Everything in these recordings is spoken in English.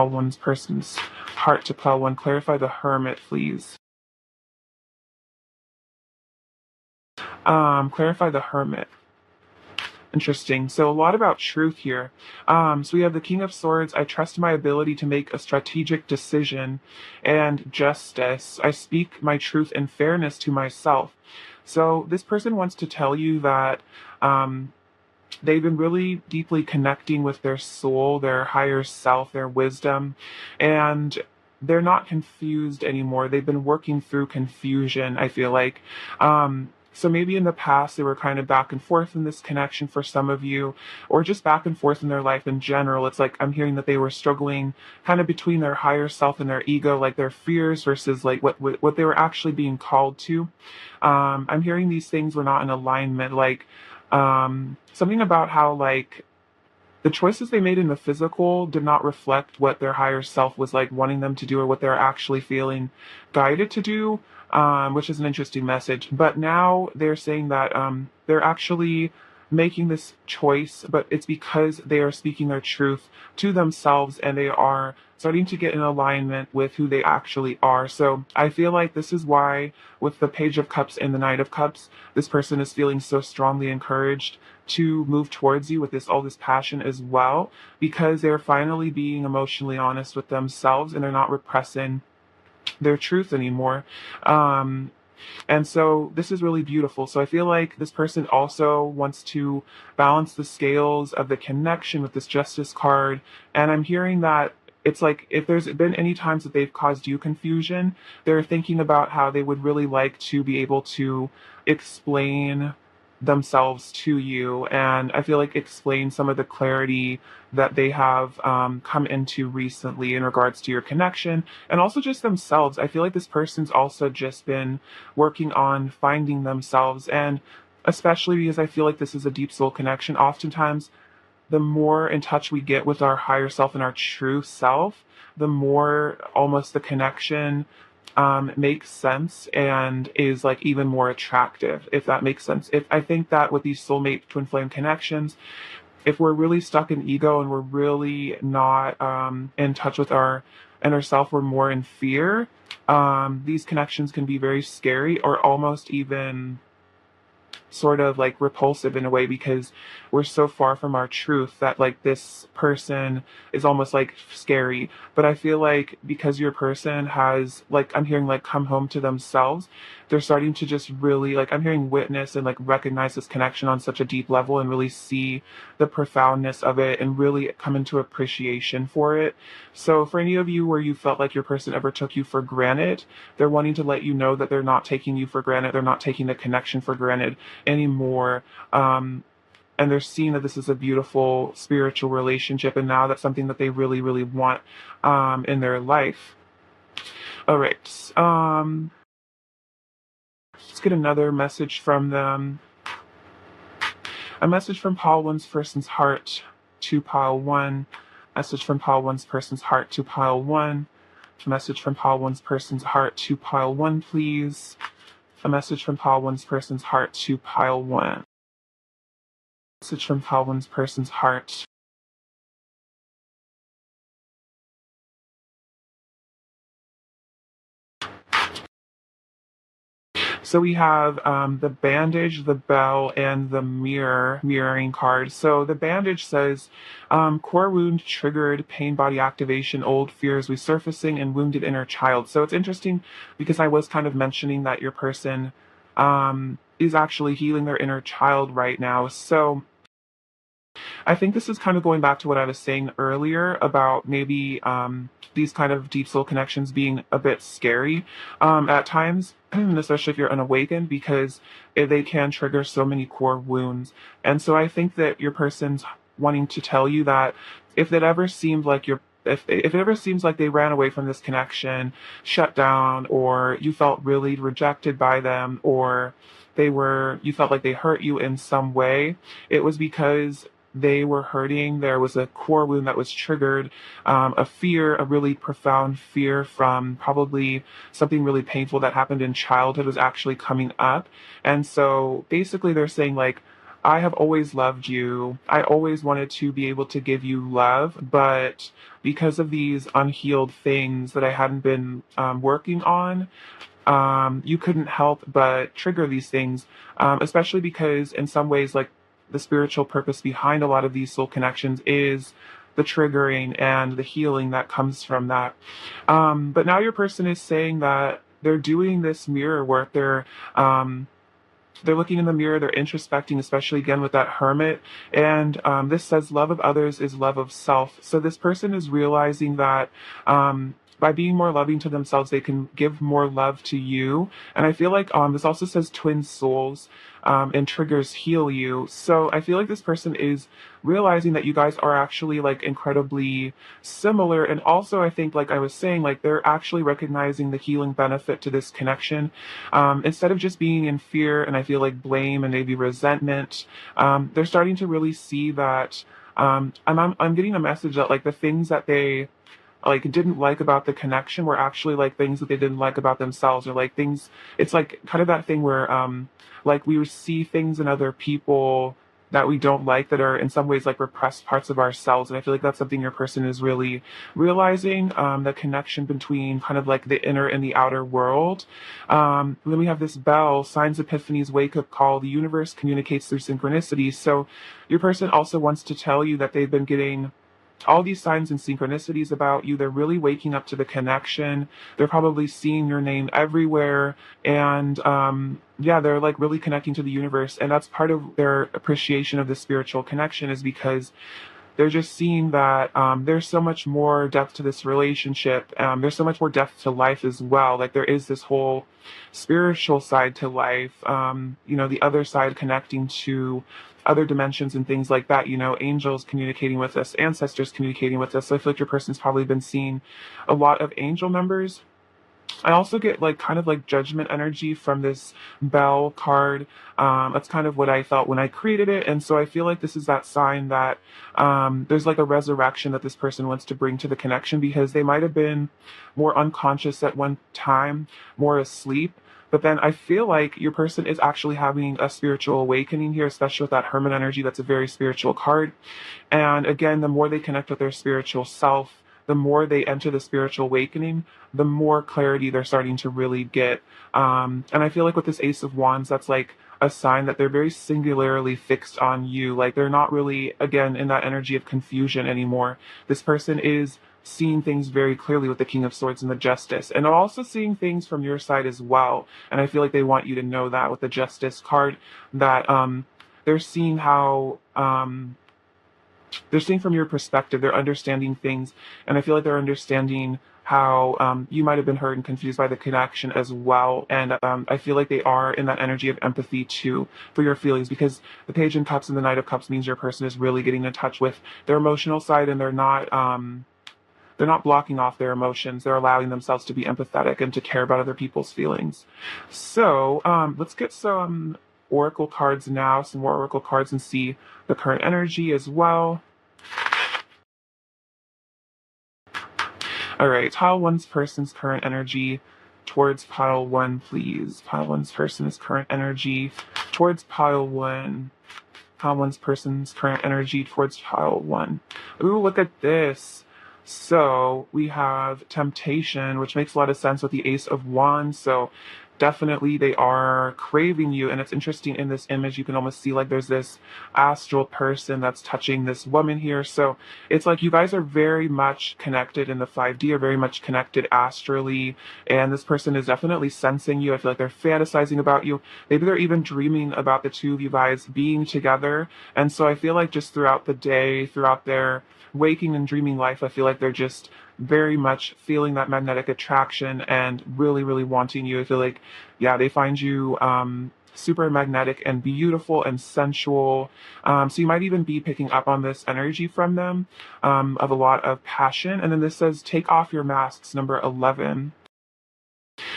one's person's heart to pile one. Clarify the Hermit, please. Clarify the Hermit. Interesting. So a lot about truth here. So we have the King of Swords. I trust my ability to make a strategic decision, and justice. I speak my truth and fairness to myself. So this person wants to tell you that they've been really deeply connecting with their soul, their higher self, their wisdom, and they're not confused anymore. They've been working through confusion, I feel like. So maybe in the past they were kind of back and forth in this connection for some of you, or just back and forth in their life in general. It's like I'm hearing that they were struggling kind of between their higher self and their ego, like their fears versus like what they were actually being called to. I'm hearing these things were not in alignment, like something about how like the choices they made in the physical did not reflect what their higher self was like wanting them to do or what they're actually feeling guided to do, which is an interesting message. But now they're saying that they're actually making this choice, but it's because they are speaking their truth to themselves and they are starting to get in alignment with who they actually are. So I feel like this is why, with the Page of Cups and the Knight of Cups, this person is feeling so strongly encouraged to move towards you with all this passion as well, because they're finally being emotionally honest with themselves and they're not repressing their truth anymore. And so this is really beautiful. So I feel like this person also wants to balance the scales of the connection with this Justice card. And I'm hearing that it's like if there's been any times that they've caused you confusion, they're thinking about how they would really like to be able to explain themselves to you, and I feel like explain some of the clarity that they have come into recently in regards to your connection and also just themselves. I feel like this person's also just been working on finding themselves, and especially because I feel like this is a deep soul connection, oftentimes the more in touch we get with our higher self and our true self, the more almost the connection makes sense and is like even more attractive, if that makes sense. If I think that with these soulmate twin flame connections, if we're really stuck in ego and we're really not in touch with our inner self, we're more in fear. These connections can be very scary or almost even sort of like repulsive in a way, because we're so far from our truth that like this person is almost like scary. But I feel like because your person has, like, I'm hearing like come home to themselves, they're starting to just really, like, I'm hearing witness and like recognize this connection on such a deep level and really see the profoundness of it and really come into appreciation for it. So for any of you where you felt like your person ever took you for granted, they're wanting to let you know that they're not taking you for granted. They're not taking the connection for granted anymore. And they're seeing that this is a beautiful spiritual relationship, and now that's something that they really, really want in their life. All right. Let's get another message from them. A message from pile one's person's heart to pile one. Message from pile one's person's heart to pile one. A message from pile one's person's heart to pile one, please. A message from pile one's person's heart to pile one. Message from pile one's person's heart. So we have the bandage, the bell, and the mirroring card. So the bandage says, core wound triggered, pain body activation, old fears resurfacing, and wounded inner child. So it's interesting because I was kind of mentioning that your person is actually healing their inner child right now. So I think this is kind of going back to what I was saying earlier about maybe these kind of deep soul connections being a bit scary at times, especially if you're unawakened, because they can trigger so many core wounds. And so I think that your person's wanting to tell you that if it ever seemed like if it ever seems like they ran away from this connection, shut down, or you felt really rejected by them, or you felt like they hurt you in some way, it was because they were hurting. There was a core wound that was triggered, a fear, a really profound fear from probably something really painful that happened in childhood was actually coming up. And so basically they're saying like, I have always loved you. I always wanted to be able to give you love, but because of these unhealed things that I hadn't been working on, you couldn't help but trigger these things, especially because in some ways, like the spiritual purpose behind a lot of these soul connections is the triggering and the healing that comes from that. But now your person is saying that they're doing this mirror work. They're looking in the mirror, they're introspecting, especially again with that hermit. And this says love of others is love of self. So this person is realizing that by being more loving to themselves, they can give more love to you. And I feel like this also says twin souls, and triggers heal you. So I feel like this person is realizing that you guys are actually like incredibly similar. And also, I think, like I was saying, like they're actually recognizing the healing benefit to this connection, instead of just being in fear and I feel like blame and maybe resentment. They're starting to really see that. I'm getting a message that like the things that they like didn't like about the connection were actually like things that they didn't like about themselves, or like things. It's like kind of that thing where like we see things in other people that we don't like that are in some ways like repressed parts of ourselves. And I feel like that's something your person is really realizing, the connection between kind of like the inner and the outer world. Then we have this bell, signs, epiphanies, wake up call. The universe communicates through synchronicity. So your person also wants to tell you that they've been getting all these signs and synchronicities about you. They're really waking up to the connection. They're probably seeing your name everywhere. And yeah, they're like really connecting to the universe. And that's part of their appreciation of the spiritual connection, is because they're just seeing that there's so much more depth to this relationship. There's so much more depth to life as well. Like there is this whole spiritual side to life, the other side connecting to other dimensions and things like that, angels communicating with us, ancestors communicating with us. So I feel like your person's probably been seeing a lot of angel numbers. I also get like kind of like judgment energy from this bell card. That's kind of what I felt when I created it. And so I feel like this is that sign that there's like a resurrection that this person wants to bring to the connection, because they might have been more unconscious at one time, more asleep. But then I feel like your person is actually having a spiritual awakening here, especially with that hermit energy. That's a very spiritual card. And again, the more they connect with their spiritual self, the more they enter the spiritual awakening, the more clarity they're starting to really get. And I feel like with this Ace of Wands, that's like a sign that they're very singularly fixed on you. Like they're not really, again, in that energy of confusion anymore. This person is seeing things very clearly with the King of Swords and the Justice, and also seeing things from your side as well. And I feel like they want you to know that with the Justice card, that they're seeing how they're seeing from your perspective, they're understanding things, and I feel like they're understanding how you might have been hurt and confused by the connection as well. And I feel like they are in that energy of empathy too for your feelings, because the Page of Cups and the Knight of Cups means your person is really getting in touch with their emotional side, and they're not blocking off their emotions. They're allowing themselves to be empathetic and to care about other people's feelings. So let's get some oracle cards now, some more oracle cards, and see the current energy as well. All right, pile one's person's current energy towards pile one, please. Pile one's person's current energy towards pile one. Pile one's person's current energy towards pile one. Ooh, look at this. So we have temptation, which makes a lot of sense with the Ace of Wands. So definitely they are craving you. And it's interesting, in this image, you can almost see like there's this astral person that's touching this woman here. So it's like you guys are very much connected in the 5D, are very much connected astrally. And this person is definitely sensing you. I feel like they're fantasizing about you. Maybe they're even dreaming about the two of you guys being together. And so I feel like just throughout the day, throughout their waking and dreaming life, I feel like they're just very much feeling that magnetic attraction and really, really wanting you. I feel like, yeah, they find you super magnetic and beautiful and sensual. So you might even be picking up on this energy from them, of a lot of passion. And then this says, take off your masks, number 11.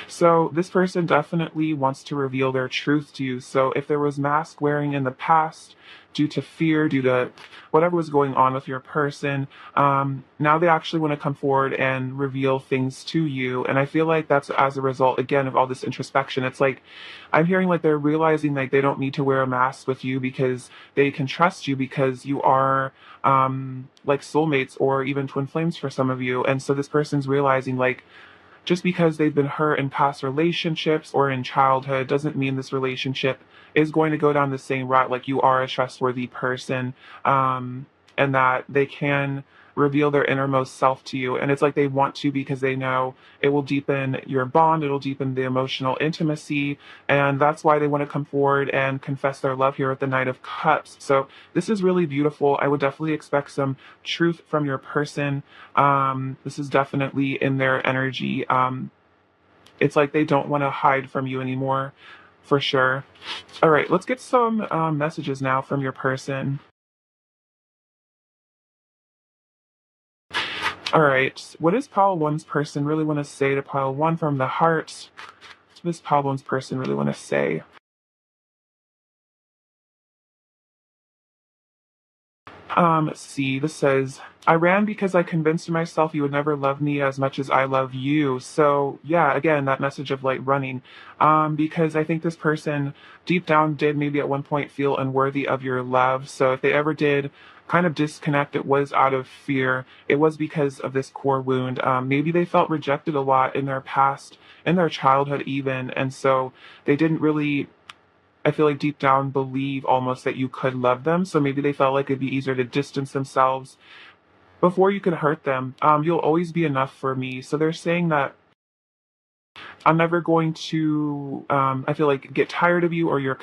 So So this person definitely wants to reveal their truth to you. So if there was mask wearing in the past due to fear, due to whatever was going on with your person, now they actually want to come forward and reveal things to you. And I feel like that's as a result, again, of all this introspection. It's like I'm hearing like they're realizing like they don't need to wear a mask with you because they can trust you because you are like soulmates or even twin flames for some of you. And so this person's realizing like just because they've been hurt in past relationships or in childhood doesn't mean this relationship is going to go down the same route. Like you are a trustworthy person, and that they can reveal their innermost self to you. And it's like they want to because they know it will deepen your bond, it'll deepen the emotional intimacy. And that's why they want to come forward and confess their love here at the Knight of Cups. So this is really beautiful. I would definitely expect some truth from your person. This is definitely in their energy. It's like they don't want to hide from you anymore, for sure. All right, let's get some messages now from your person. All right, what does pile one's person really want to say to pile one from the heart? What does pile one's person really want to say? See, this says, I ran because I convinced myself you would never love me as much as I love you. So, yeah, again, that message of like running. Because I think this person deep down did maybe at one point feel unworthy of your love. So, if they ever did kind of disconnect, it was out of fear. It was because of this core wound. Maybe they felt rejected a lot in their past, in their childhood, even. And so, they didn't really, I feel like deep down believe almost that you could love them. So maybe they felt like it'd be easier to distance themselves before you could hurt them. You'll always be enough for me. So they're saying that I'm never going to, I feel like, get tired of you or your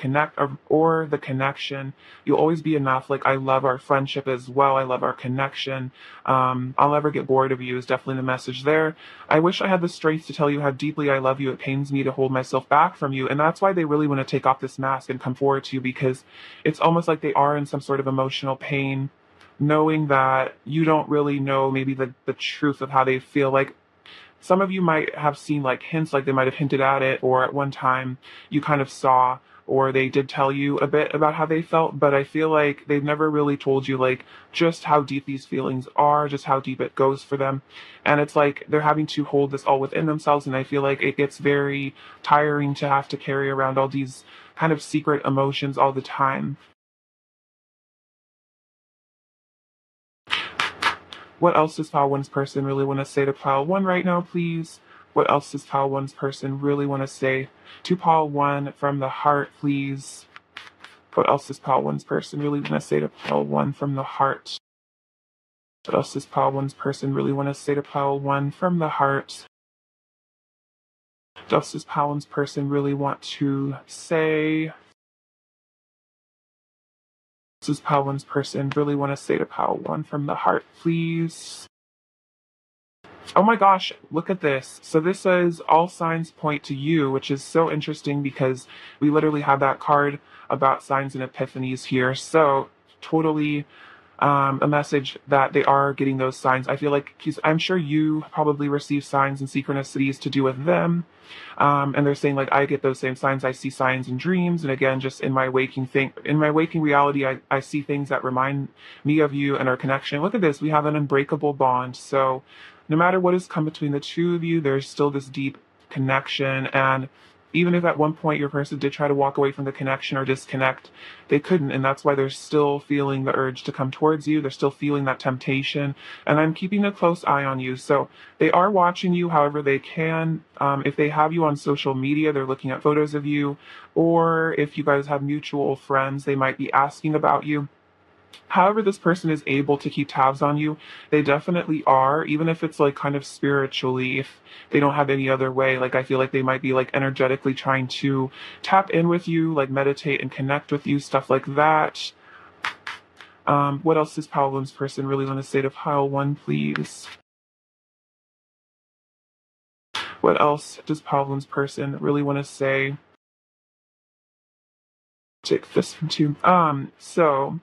or the connection. You'll always be enough. Like, I love our friendship as well. I love our connection. I'll never get bored of you is definitely the message there. I wish I had the strength to tell you how deeply I love you. It pains me to hold myself back from you. And that's why they really want to take off this mask and come forward to you, because it's almost like they are in some sort of emotional pain, knowing that you don't really know maybe the truth of how they feel. Like, some of you might have seen like hints, like they might have hinted at it, or at one time you kind of saw, or they did tell you a bit about how they felt, but I feel like they've never really told you like just how deep these feelings are, just how deep it goes for them. And it's like they're having to hold this all within themselves, and I feel like it gets very tiring to have to carry around all these kind of secret emotions all the time. What else does pile one's person really want to say to pile one right now, please? What else does pile one's person really want to say to pile one from the heart, please? What else does pile one's person really want to say to pile one from the heart? What else does pile one's person really want to say to pile one from the heart? What else does pile one's person really want to say? What does pile one's person really want to say to pile one from the heart, please? Oh my gosh, look at this. So this says all signs point to you, which is so interesting because we literally have that card about signs and epiphanies here. So totally a message that they are getting those signs. I feel like I'm sure you probably receive signs and synchronicities to do with them. And they're saying like I get those same signs. I see signs in dreams, and again, just in my waking reality, I see things that remind me of you and our connection. Look at this. We have an unbreakable bond. So no matter what has come between the two of you, there's still this deep connection. And even if at one point your person did try to walk away from the connection or disconnect, they couldn't. And that's why they're still feeling the urge to come towards you. They're still feeling that temptation. And I'm keeping a close eye on you. So they are watching you however they can. If they have you on social media, they're looking at photos of you. Or if you guys have mutual friends, they might be asking about you. However this person is able to keep tabs on you, they definitely are, even if it's like kind of spiritually, if they don't have any other way. Like I feel like they might be like energetically trying to tap in with you, like meditate and connect with you, stuff like that. What else does pile one's person really want to say to pile one, please? What else does pile one's person really want to say? Take this one too. So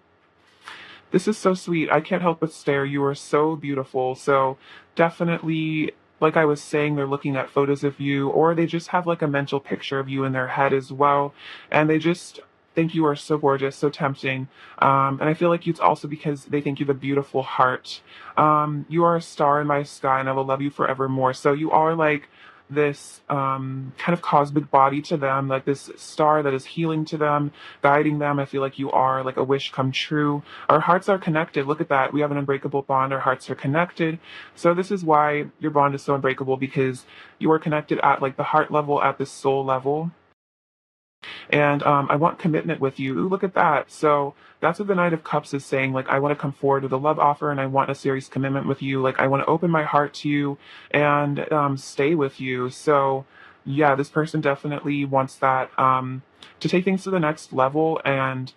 this is so sweet. I can't help but stare. You are so beautiful. So definitely like I was saying, they're looking at photos of you, or they just have like a mental picture of you in their head as well. And they just think you are so gorgeous, so tempting. And I feel like it's also because they think you have a beautiful heart. You are a star in my sky, and I will love you forevermore. So you are like this kind of cosmic body to them, like this star that is healing to them, guiding them. I feel like you are like a wish come true. Our hearts are connected. Look at that. We have an unbreakable bond. Our hearts are connected. So this is why your bond is so unbreakable, because you are connected at like the heart level, at the soul level. And I want commitment with you. Ooh, look at that. So that's what the Knight of Cups is saying. Like, I want to come forward with a love offer, and I want a serious commitment with you. Like, I want to open my heart to you and stay with you. So, yeah, this person definitely wants that, to take things to the next level and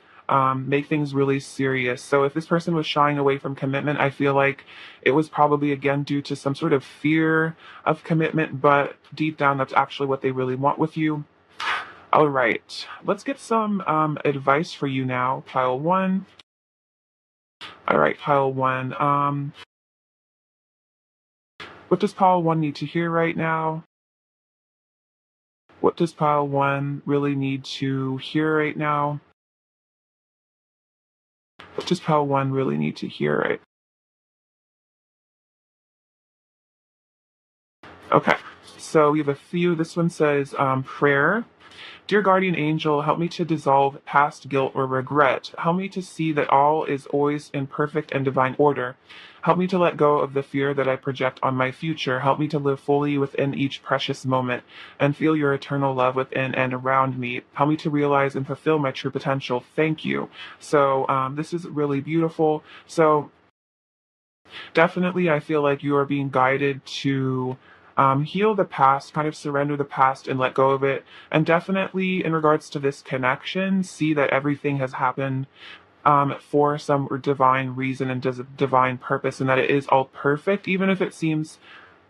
make things really serious. So if this person was shying away from commitment, I feel like it was probably again due to some sort of fear of commitment, but deep down, that's actually what they really want with you. All right, let's get some advice for you now, pile one. All right, pile one. What does pile one need to hear right now? What does pile one really need to hear right now? What does pile one really need to hear right? Okay, so we have a few. This one says prayer. Dear guardian angel, help me to dissolve past guilt or regret. Help me to see that all is always in perfect and divine order. Help me to let go of the fear that I project on my future. Help me to live fully within each precious moment and feel your eternal love within and around me. Help me to realize and fulfill my true potential. Thank you. So this is really beautiful. So definitely, I feel like you are being guided to heal the past, kind of surrender the past and let go of it. And definitely, in regards to this connection, see that everything has happened for some divine reason and does divine purpose, and that it is all perfect, even if it seems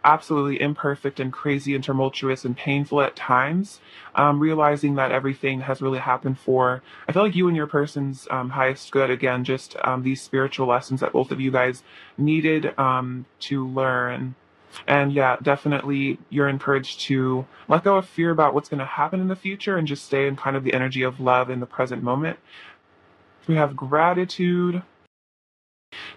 absolutely imperfect and crazy and tumultuous and painful at times. Realizing that everything has really happened for, I feel like you and your person's highest good. Again, just these spiritual lessons that both of you guys needed to learn. And yeah, definitely you're encouraged to let go of fear about what's going to happen in the future and just stay in kind of the energy of love in the present moment. We have gratitude.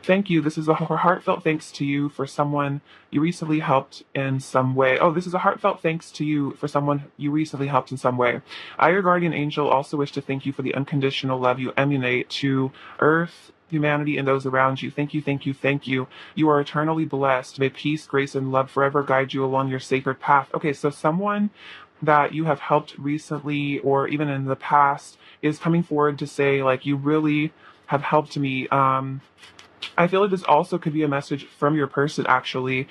Thank you. This is a heartfelt thanks to you for someone you recently helped in some way. Oh, this is a heartfelt thanks to you for someone you recently helped in some way. I, your guardian angel, also wish to thank you for the unconditional love you emanate to Earth, humanity, and those around you. Thank you, thank you, thank you. You are eternally blessed. May peace, grace, and love forever guide you along your sacred path. Okay, so someone that you have helped recently or even in the past is coming forward to say, like, you really have helped me. I feel like this also could be a message from your person, actually,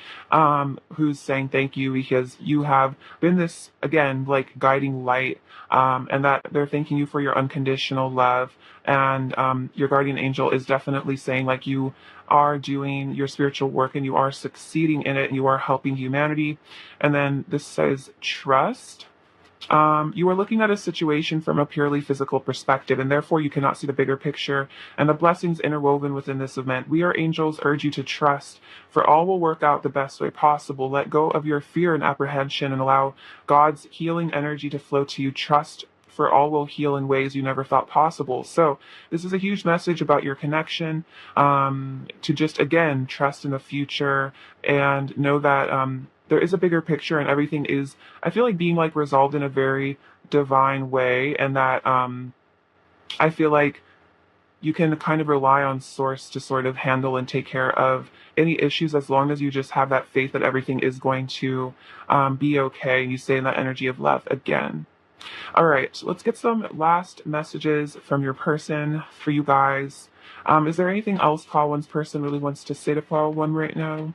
who's saying thank you because you have been this, again, like guiding light, and that they're thanking you for your unconditional love. And your guardian angel is definitely saying, like, you are doing your spiritual work and you are succeeding in it and you are helping humanity. And then this says trust. You are looking at a situation from a purely physical perspective, and therefore you cannot see the bigger picture and the blessings interwoven within this event. We, our angels, urge you to trust, for all will work out the best way possible. Let go of your fear and apprehension and allow God's healing energy to flow to you. Trust, for all will heal in ways you never thought possible. So this is a huge message about your connection, to just, again, trust in the future and know that there is a bigger picture and everything is, I feel like, being like resolved in a very divine way, and that I feel like you can kind of rely on source to sort of handle and take care of any issues, as long as you just have that faith that everything is going to be okay, and you stay in that energy of love again. All right, let's get some last messages from your person for you guys. Is there anything else Paul One's person really wants to say to Paul One right now?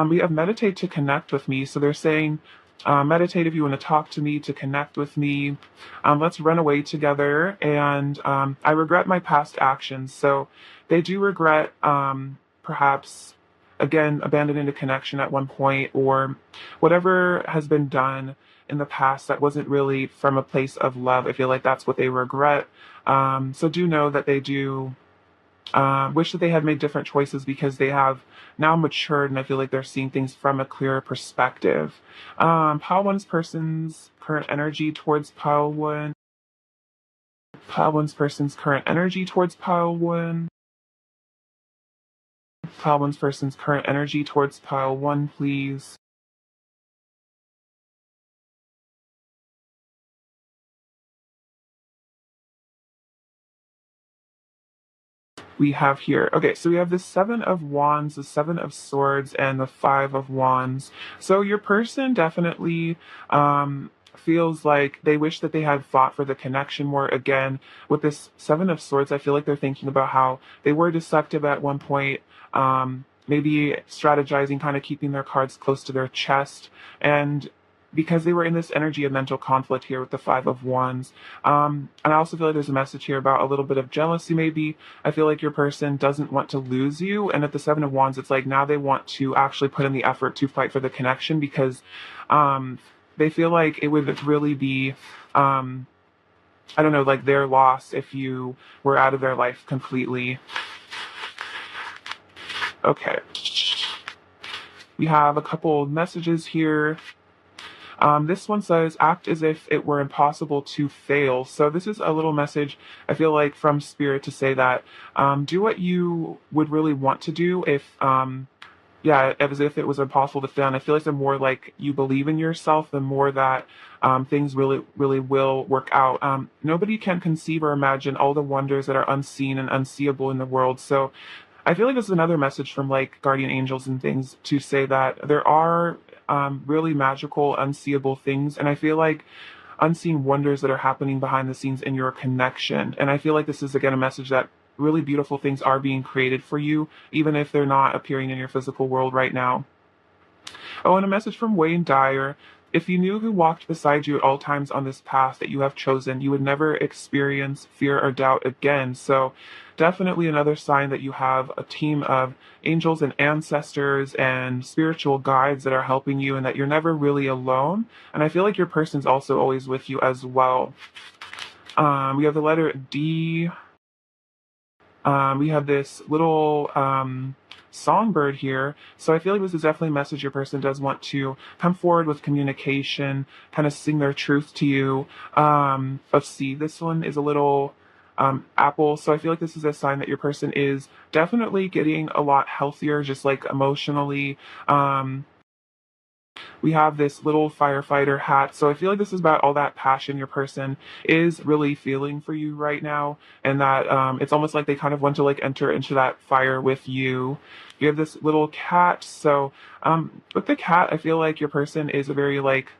We have meditate to connect with me. So they're saying, meditate if you want to talk to me, to connect with me. Let's run away together. And I regret my past actions. So they do regret, perhaps, again, abandoning a connection at one point, or whatever has been done in the past that wasn't really from a place of love. I feel like that's what they regret. So do know that they do Wish that they had made different choices because they have now matured, and I feel like they're seeing things from a clearer perspective. Pile one's person's current energy towards pile one. Pile one's person's current energy towards pile one. Pile one's person's current energy towards pile one, please. We have here. Okay, so we have the Seven of Wands, the Seven of Swords, and the Five of Wands. So your person definitely feels like they wish that they had fought for the connection more. Again, with this Seven of Swords, I feel like they're thinking about how they were deceptive at one point. Maybe strategizing, kind of keeping their cards close to their chest, and because they were in this energy of mental conflict here with the Five of Wands. And I also feel like there's a message here about a little bit of jealousy, maybe. I feel like your person doesn't want to lose you. And at the Seven of Wands, it's like now they want to actually put in the effort to fight for the connection because um, they feel like it would really be, I don't know, like their loss if you were out of their life completely. Okay. We have a couple messages here. This one says, act as if it were impossible to fail. So this is a little message, I feel like, from Spirit to say that do what you would really want to do if, yeah, as if it was impossible to fail. And I feel like the more like you believe in yourself, the more that things really, really will work out. Nobody can conceive or imagine all the wonders that are unseen and unseeable in the world. So I feel like this is another message from like guardian angels and things to say that there are really magical, unseeable things. And I feel like unseen wonders that are happening behind the scenes in your connection. And I feel like this is, again, a message that really beautiful things are being created for you, even if they're not appearing in your physical world right now. Oh, and a message from Wayne Dyer. If you knew who walked beside you at all times on this path that you have chosen, you would never experience fear or doubt again. So, definitely another sign that you have a team of angels and ancestors and spiritual guides that are helping you and that you're never really alone. And I feel like your person's also always with you as well. We have the letter D. We have this little songbird here. So I feel like this is definitely a message your person does want to come forward with communication, kind of sing their truth to you. Let's see, this one is a little apple. So I feel like this is a sign that your person is definitely getting a lot healthier, just like emotionally. We have this little firefighter hat. So I feel like this is about all that passion your person is really feeling for you right now. And that it's almost like they kind of want to like enter into that fire with you. You have this little cat. So with the cat, I feel like your person is a very like,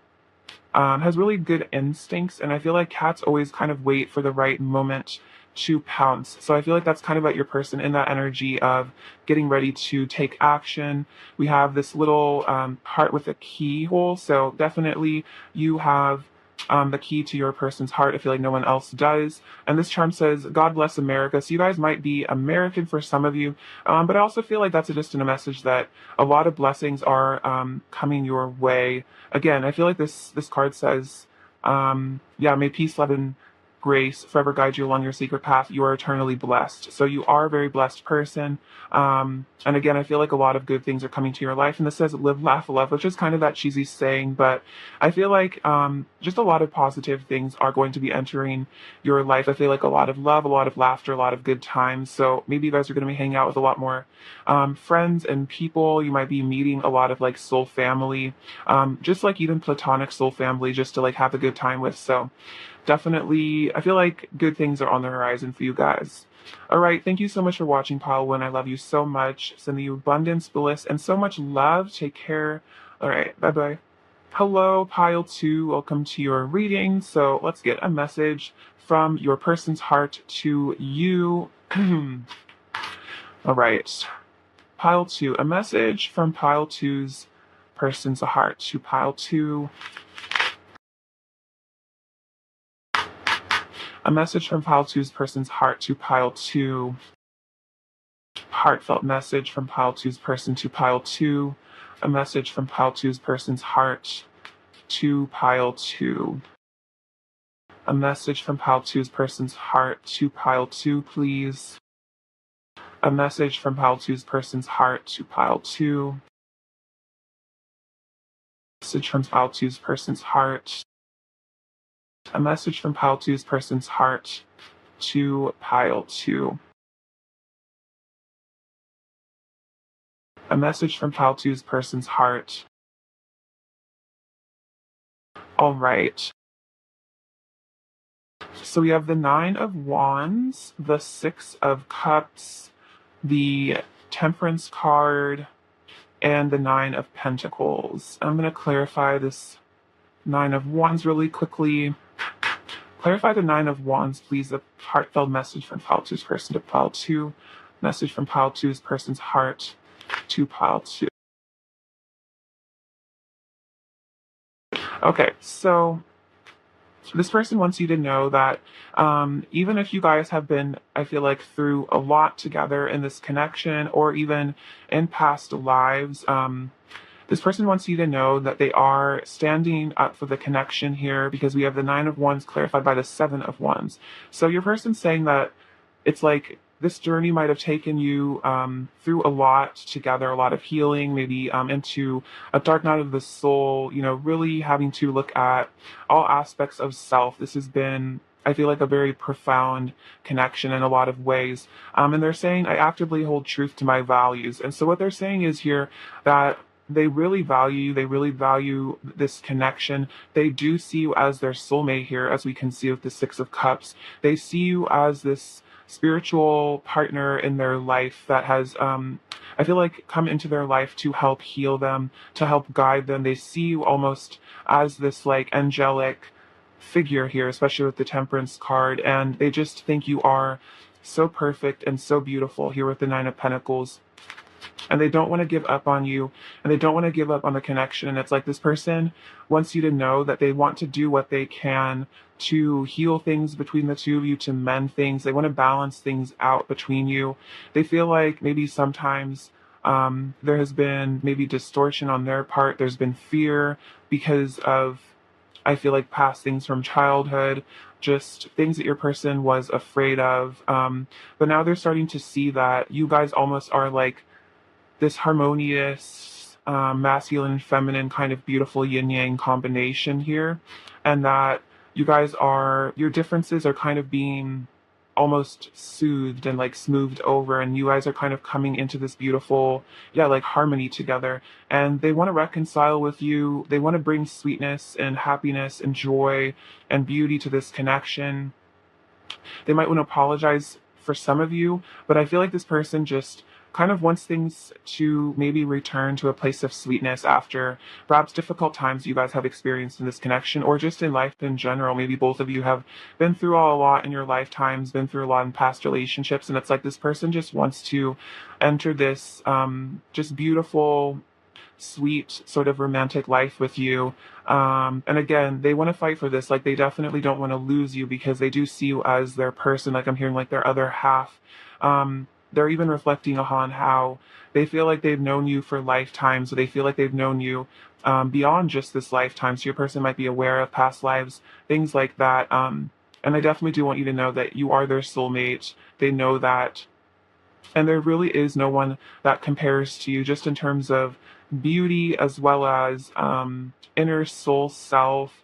has really good instincts, and I feel like cats always kind of wait for the right moment to pounce. So I feel like that's kind of about your person in that energy of getting ready to take action. We have this little heart with a keyhole, so definitely you have the key to your person's heart. I feel like no one else does. And this charm says, God bless America. So you guys might be American for some of you, but I also feel like that's just a message that a lot of blessings are coming your way. Again, I feel like this card says, yeah, may peace, love, and grace forever guide you along your secret path. You are eternally blessed. So you are a very blessed person. And again, I feel like a lot of good things are coming to your life. And this says live, laugh, love, which is kind of that cheesy saying, but I feel like just a lot of positive things are going to be entering your life. I feel like a lot of love, a lot of laughter, a lot of good times. So maybe you guys are going to be hanging out with a lot more friends and people. You might be meeting a lot of like soul family, just like even platonic soul family, just to like have a good time with. So definitely, I feel like good things are on the horizon for you guys. All right, thank you so much for watching, Pile One. I love you so much. Sending you abundance, bliss, and so much love. Take care. All right, bye bye. Hello, Pile Two. Welcome to your reading. So let's get a message from your person's heart to you. All right, Pile Two. A message from Pile Two's person's heart to Pile Two. A message from Pile Two's person's heart to Pile Two. Heartfelt message from Pile Two's person to Pile Two. A message from Pile Two's person's heart to Pile Two. A message from Pile Two's person's heart to Pile Two, please. A message from pile two's person's heart to pile two. Message from pile two's person's heart. A message from pile two's person's heart to pile two. A message from pile two's person's heart. All right. So we have the Nine of Wands, the Six of Cups, the Temperance card, and the Nine of Pentacles. I'm going to clarify this Nine of Wands really quickly. Clarify the Nine of Wands, please. A heartfelt message from pile two's person to pile two. Message from pile two's person's heart to pile two. Okay, so this person wants you to know that even if you guys have been, I feel like, through a lot together in this connection or even in past lives, this person wants you to know that they are standing up for the connection here, because we have the Nine of Wands clarified by the Seven of Wands. So your person's saying that it's like this journey might have taken you through a lot together, a lot of healing, maybe into a dark night of the soul, really having to look at all aspects of self. This has been, I feel like, a very profound connection in a lot of ways. And they're saying, I actively hold truth to my values. And so what they're saying is here that they really value this connection. They do see you as their soulmate here, as we can see with the Six of Cups. They see you as this spiritual partner in their life that has, I feel like, come into their life to help heal them, to help guide them. They see you almost as this like angelic figure here, especially with the Temperance card, and they just think you are so perfect and so beautiful here with the Nine of Pentacles. And they don't want to give up on you, and they don't want to give up on the connection. And it's like this person wants you to know that they want to do what they can to heal things between the two of you, to mend things. They want to balance things out between you. They feel like maybe sometimes there has been maybe distortion on their part. There's been fear because of, I feel like, past things from childhood, just things that your person was afraid of. But now they're starting to see that you guys almost are like this harmonious, masculine and feminine kind of beautiful yin yang combination here, and that your differences are kind of being almost soothed and like smoothed over, and you guys are kind of coming into this beautiful, like harmony together. And they want to reconcile with you. They want to bring sweetness and happiness and joy and beauty to this connection. They might want to apologize for some of you, but I feel like this person just kind of wants things to maybe return to a place of sweetness after perhaps difficult times you guys have experienced in this connection, or just in life in general. Maybe both of you have been through a lot in your lifetimes, been through a lot in past relationships, and it's like this person just wants to enter this just beautiful, sweet sort of romantic life with you. And again, they want to fight for this. Like, they definitely don't want to lose you, because they do see you as their person. Like, I'm hearing like their other half. They're even reflecting on how they feel like they've known you for lifetimes. So they feel like they've known you beyond just this lifetime. So your person might be aware of past lives, things like that. And I definitely do want you to know that you are their soulmate. They know that. And there really is no one that compares to you, just in terms of beauty as well as inner soul self.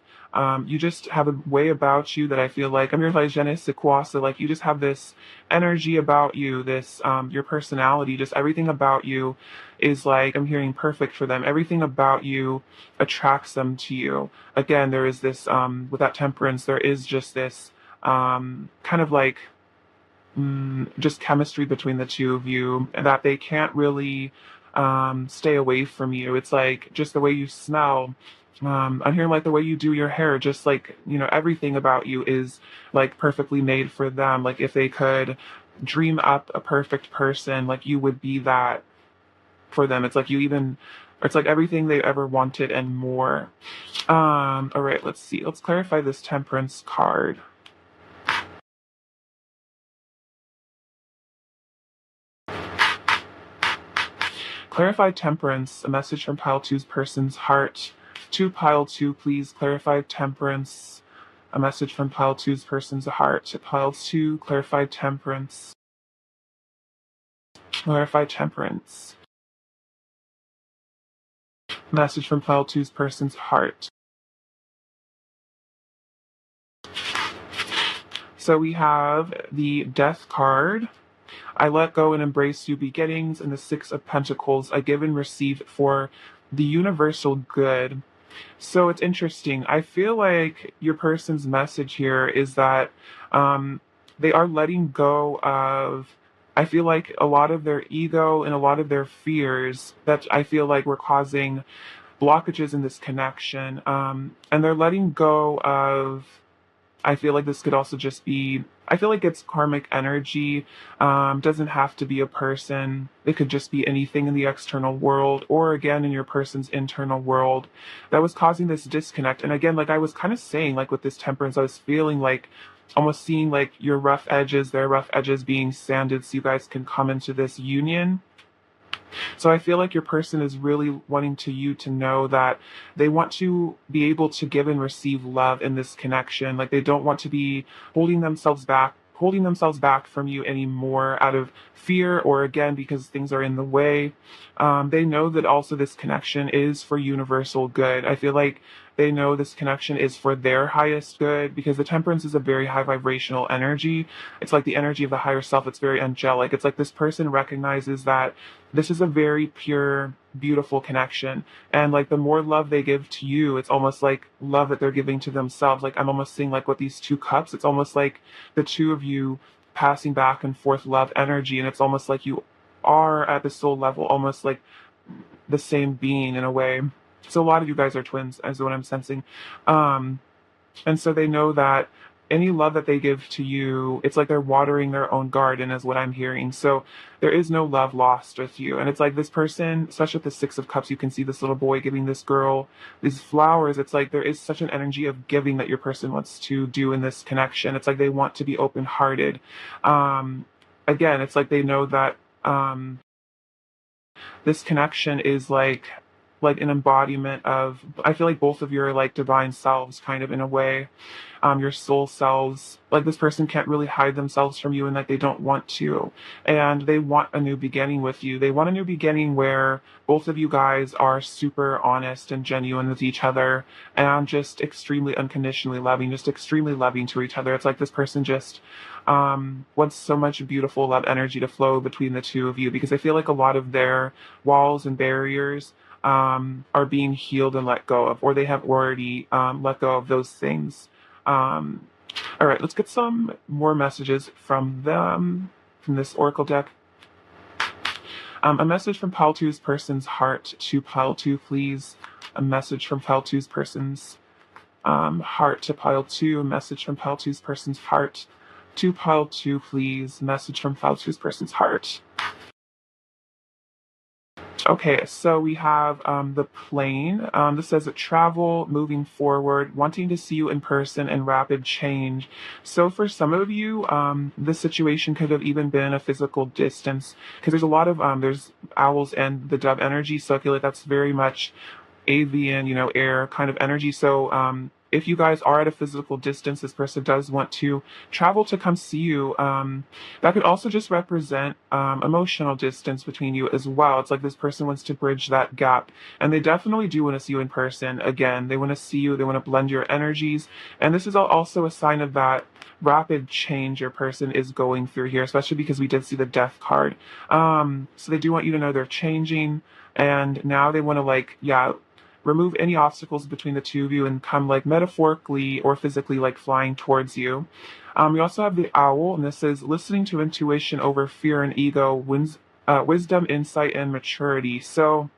You just have a way about you that I feel like, I'm your like je ne sais quoi, so like you just have this energy about you, this your personality, just everything about you is like, I'm hearing, perfect for them. Everything about you attracts them to you. Again, there is this with that Temperance, there is just this kind of like just chemistry between the two of you, and that they can't really stay away from you. It's like just the way you smell. I'm hearing like the way you do your hair, just like, everything about you is like perfectly made for them. Like, if they could dream up a perfect person, like you would be that for them. It's like it's like everything they ever wanted and more. All right, let's see. Let's clarify this Temperance card. Clarify Temperance, a message from pile two's person's heart to pile two, please. Clarify Temperance, a message from pile two's person's heart to pile two. Clarify Temperance. Clarify temperance. Message from pile two's person's heart. So we have the Death card. I let go and embrace new beginnings, and the Six of Pentacles. I give and receive for the universal good. So it's interesting. I feel like your person's message here is that they are letting go of, I feel like, a lot of their ego and a lot of their fears that I feel like were causing blockages in this connection. And they're letting go of, I feel like this could also just be, I feel like it's karmic energy. Doesn't have to be a person. It could just be anything in the external world or again in your person's internal world that was causing this disconnect. And again, like I was kind of saying, like with this temperance, I was feeling like almost seeing like your rough edges, their rough edges being sanded so you guys can come into this union. So I feel like your person is really wanting you to know that they want to be able to give and receive love in this connection. Like they don't want to be holding themselves back from you anymore out of fear or again because things are in the way. They know that also this connection is for universal good. I feel like they know this connection is for their highest good because the temperance is a very high vibrational energy. It's like the energy of the higher self. It's very angelic. It's like this person recognizes that this is a very pure, beautiful connection. And like the more love they give to you, it's almost like love that they're giving to themselves. Like I'm almost seeing like with these two cups, it's almost like the two of you passing back and forth love energy. And it's almost like you are at the soul level, almost like the same being in a way. So a lot of you guys are twins, as what I'm sensing. And so they know that any love that they give to you, it's like they're watering their own garden, is what I'm hearing. So there is no love lost with you. And it's like this person, especially with the Six of Cups, you can see this little boy giving this girl these flowers. It's like there is such an energy of giving that your person wants to do in this connection. It's like they want to be open-hearted. Again, it's like they know that this connection is like an embodiment of, I feel like both of your like divine selves kind of in a way, your soul selves. Like this person can't really hide themselves from you and that they don't want to, and they want a new beginning with you. They want a new beginning where both of you guys are super honest and genuine with each other and just extremely unconditionally loving, just extremely loving to each other. It's like this person just wants so much beautiful love energy to flow between the two of you because I feel like a lot of their walls and barriers are being healed and let go of, or they have already let go of those things. All right, let's get some more messages from them, from this oracle deck. A message from pile two's person's heart to pile two, please. A message from pile two's person's heart to pile two. A message from pile two's person's heart to pile two, please. Message from pile two's person's heart. Okay, so we have the plane. This says that travel, moving forward, wanting to see you in person, and rapid change. So for some of you, this situation could have even been a physical distance because there's a lot of there's owls and the dove energy. So I feel like that's very much avian, air kind of energy. So if you guys are at a physical distance, this person does want to travel to come see you. That could also just represent emotional distance between you as well. It's like this person wants to bridge that gap. And they definitely do want to see you in person. Again, they want to see you. They want to blend your energies. And this is also a sign of that rapid change your person is going through here, especially because we did see the death card. So they do want you to know they're changing. And now they want to remove any obstacles between the two of you and come like metaphorically or physically like flying towards you. We also have the owl, and this is listening to intuition over fear and ego, wisdom, insight, and maturity. So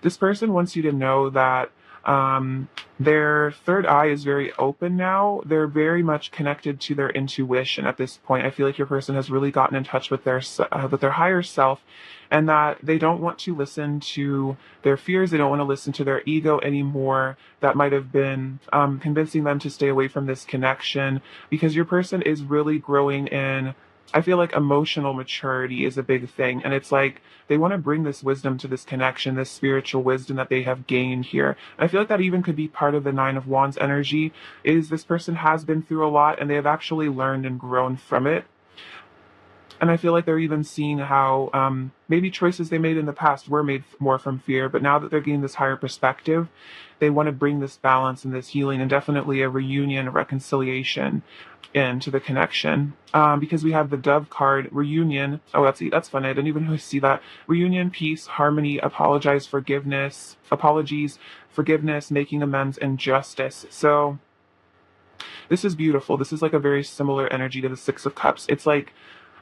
this person wants you to know that their third eye is very open now. They're very much connected to their intuition at this point. I feel like your person has really gotten in touch with their higher self, and that they don't want to listen to their fears. They don't want to listen to their ego anymore. That might have been convincing them to stay away from this connection because your person is really growing in, I feel like emotional maturity is a big thing. And it's like they want to bring this wisdom to this connection, this spiritual wisdom that they have gained here. And I feel like that even could be part of the Nine of Wands energy, is this person has been through a lot and they have actually learned and grown from it. And I feel like they're even seeing how maybe choices they made in the past were made more from fear, but now that they're getting this higher perspective, they want to bring this balance and this healing and definitely a reunion, a reconciliation into the connection. Because we have the Dove card, reunion. Oh, that's fun. I didn't even really see that. Reunion, peace, harmony, apologies, forgiveness, making amends, and justice. So this is beautiful. This is like a very similar energy to the Six of Cups. It's like,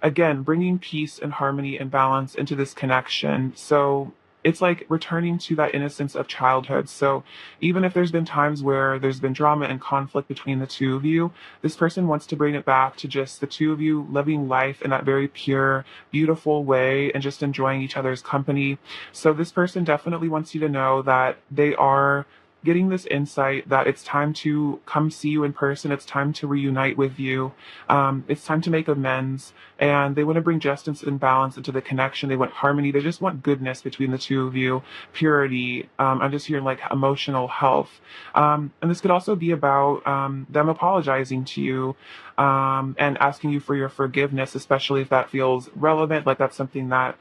again, bringing peace and harmony and balance into this connection. So it's like returning to that innocence of childhood. So even if there's been times where there's been drama and conflict between the two of you, this person wants to bring it back to just the two of you living life in that very pure, beautiful way and just enjoying each other's company. So this person definitely wants you to know that they are getting this insight that it's time to come see you in person. It's time to reunite with you. It's time to make amends. And they want to bring justice and balance into the connection. They want harmony. They just want goodness between the two of you, purity. I'm just hearing like emotional health. And this could also be about them apologizing to you and asking you for your forgiveness, especially if that feels relevant, like that's something that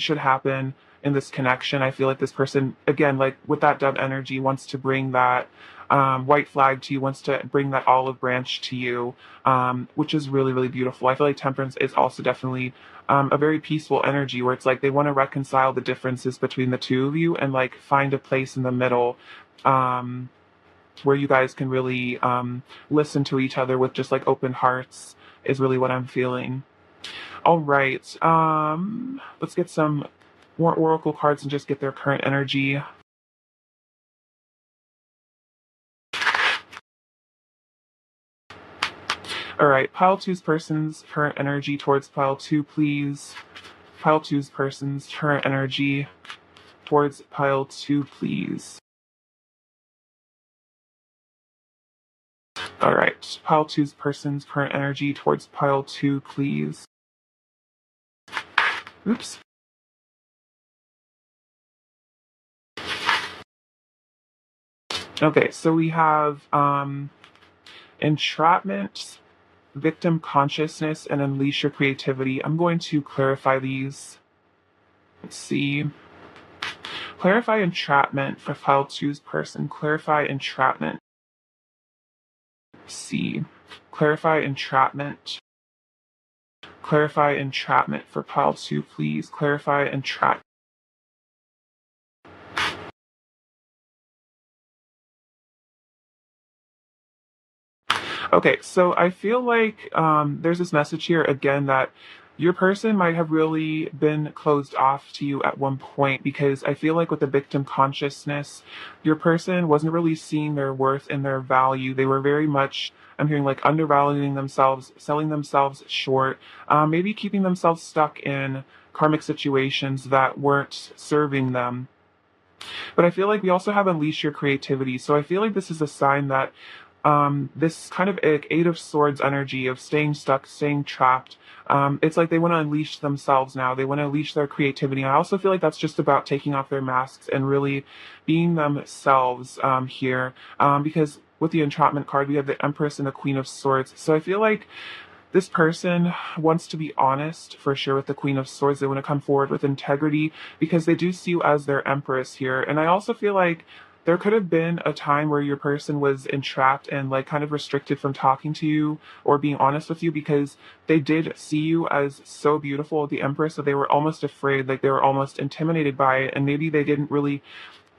should happen in this connection. I feel like this person, again, like with that dove energy, wants to bring that white flag to you, wants to bring that olive branch to you, which is really, really beautiful. I feel like temperance is also definitely a very peaceful energy where it's like they want to reconcile the differences between the two of you and like find a place in the middle where you guys can really listen to each other with just like open hearts is really what I'm feeling. All right. Let's get some more oracle cards and just get their current energy. All right, pile two's person's current energy towards pile two, please. Pile two's person's current energy towards pile two, please. All right, pile two's person's current energy towards pile two, please. Oops. Okay, so we have entrapment, victim consciousness, and unleash your creativity. I'm going to clarify these. Let's see. Clarify entrapment for pile two's person. Clarify entrapment. C. Clarify entrapment. Clarify entrapment for pile two, please. Clarify entrapment. Okay, so I feel like there's this message here again that your person might have really been closed off to you at one point because I feel like with the victim consciousness, your person wasn't really seeing their worth and their value. They were very much, I'm hearing like undervaluing themselves, selling themselves short, maybe keeping themselves stuck in karmic situations that weren't serving them. But I feel like we also have unleash your creativity. So I feel like this is a sign that this kind of Eight of Swords energy of staying stuck, staying trapped. It's like they want to unleash themselves now. They want to unleash their creativity. I also feel like that's just about taking off their masks and really being themselves here. Because with the entrapment card, we have the Empress and the Queen of Swords. So I feel like this person wants to be honest for sure with the Queen of Swords. They want to come forward with integrity because they do see you as their Empress here. And I also feel like there could have been a time where your person was entrapped and like kind of restricted from talking to you or being honest with you because they did see you as so beautiful, the Empress, that they were almost afraid, like they were almost intimidated by it. And maybe they didn't really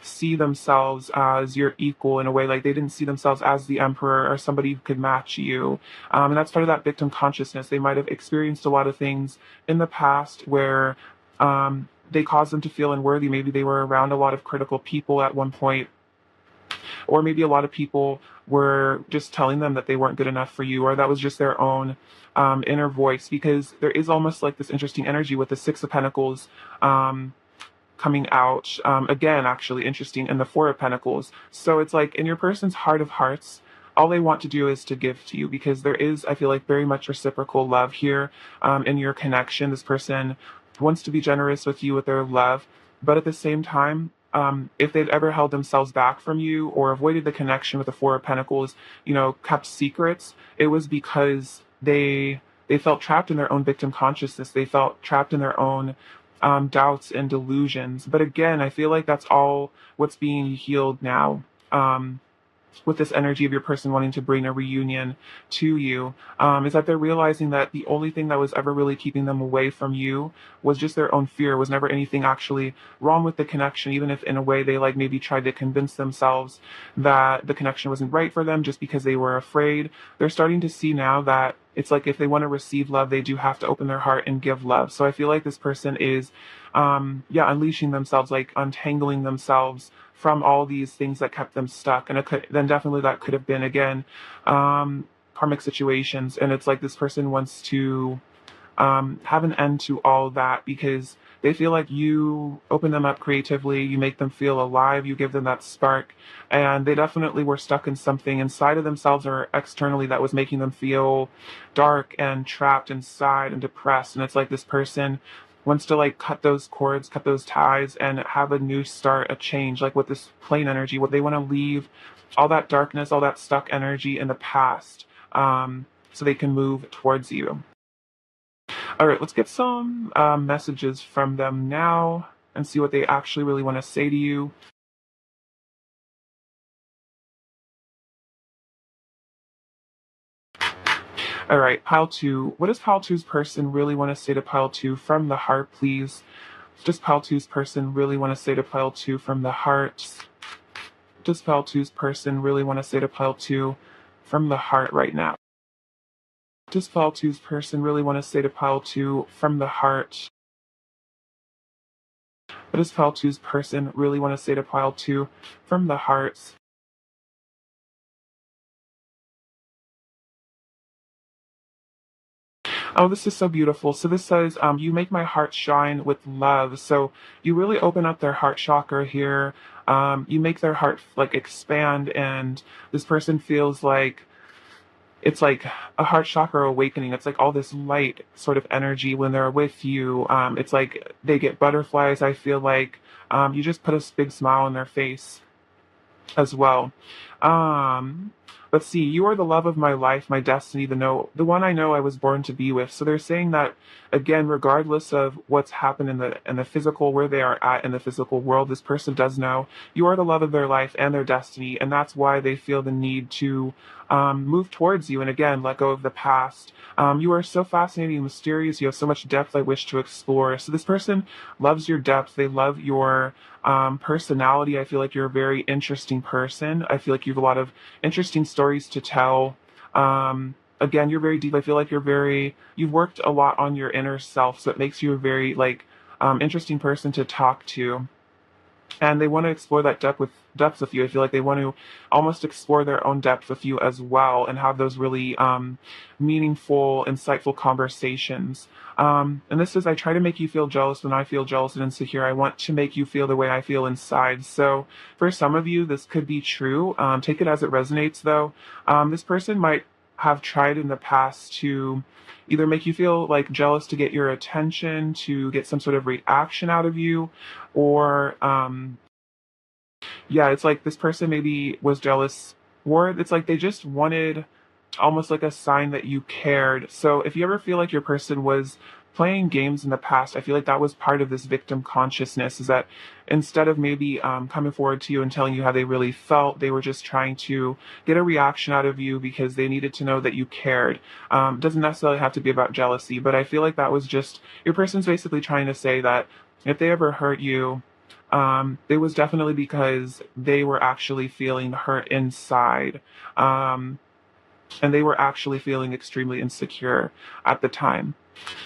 see themselves as your equal in a way, like they didn't see themselves as the emperor or somebody who could match you. And that's part of that victim consciousness. They might have experienced a lot of things in the past where they caused them to feel unworthy. Maybe they were around a lot of critical people at one point, or maybe a lot of people were just telling them that they weren't good enough for you, or that was just their own inner voice, because there is almost like this interesting energy with the Six of Pentacles coming out again, actually interesting, in the Four of Pentacles. So it's like in your person's heart of hearts, all they want to do is to give to you, because there is, I feel like, very much reciprocal love here in your connection. This person wants to be generous with you with their love, but at the same time, if they've ever held themselves back from you or avoided the connection with the Four of Pentacles, kept secrets, it was because they they felt trapped in their own victim consciousness. They felt trapped in their own doubts and delusions. But again, I feel like that's all what's being healed now. With this energy of your person wanting to bring a reunion to you, is that they're realizing that the only thing that was ever really keeping them away from you was just their own fear. Was never anything actually wrong with the connection, even if in a way they like maybe tried to convince themselves that the connection wasn't right for them just because they were afraid. They're starting to see now that it's like if they want to receive love, they do have to open their heart and give love. So I feel like this person is unleashing themselves, like untangling themselves from all these things that kept them stuck. And it could then definitely that could have been again karmic situations. And it's like this person wants to have an end to all that because they feel like you open them up creatively, you make them feel alive, you give them that spark, and they definitely were stuck in something inside of themselves or externally that was making them feel dark and trapped inside and depressed. And it's like this person wants to like cut those cords, cut those ties, and have a new start, a change, like with this plane energy, what they want to leave all that darkness, all that stuck energy in the past, so they can move towards you. All right, let's get some messages from them now and see what they actually really want to say to you. All right, pile two. What does pile two's person really want to say to pile two from the heart, please? Does pile two's person really want to say to pile two from the heart? Does pile two's person really want to say to pile two from the heart right now? Does pile two's person really want to say to pile two from the heart? What does pile two's person really want to say to pile two from the heart? Oh, this is so beautiful. So this says, you make my heart shine with love. So you really open up their heart chakra here. You make their heart like expand, and this person feels like it's like a heart chakra awakening. It's like all this light sort of energy when they're with you. It's like they get butterflies. I feel like you just put a big smile on their face as well. Um, let's see. You are the love of my life, my destiny, the one I know I was born to be with. So they're saying that again, regardless of what's happened in the physical, where they are at in the physical world, this person does know you are the love of their life and their destiny, and that's why they feel the need to move towards you and again let go of the past. You are so fascinating and mysterious. You have so much depth I wish to explore. So this person loves your depth. They love your personality. I feel like you're a very interesting person. I feel like you have a lot of interesting stories to tell. Again, you're very deep. I feel like you've worked a lot on your inner self, so it makes you a very like interesting person to talk to. And they want to explore that depth with you. I feel like they want to almost explore their own depth with you as well, and have those really meaningful, insightful conversations. And this is, I try to make you feel jealous when I feel jealous and insecure. I want to make you feel the way I feel inside. So for some of you, this could be true. Take it as it resonates, though. This person might have tried in the past to either make you feel like jealous to get your attention, to get some sort of reaction out of you, or yeah, it's like this person maybe was jealous, or it's like they just wanted almost like a sign that you cared. So if you ever feel like your person was playing games in the past, I feel like that was part of this victim consciousness, is that instead of maybe coming forward to you and telling you how they really felt, they were just trying to get a reaction out of you because they needed to know that you cared. It doesn't necessarily have to be about jealousy, but I feel like that was just your person's basically trying to say that if they ever hurt you, it was definitely because they were actually feeling hurt inside. And they were actually feeling extremely insecure at the time.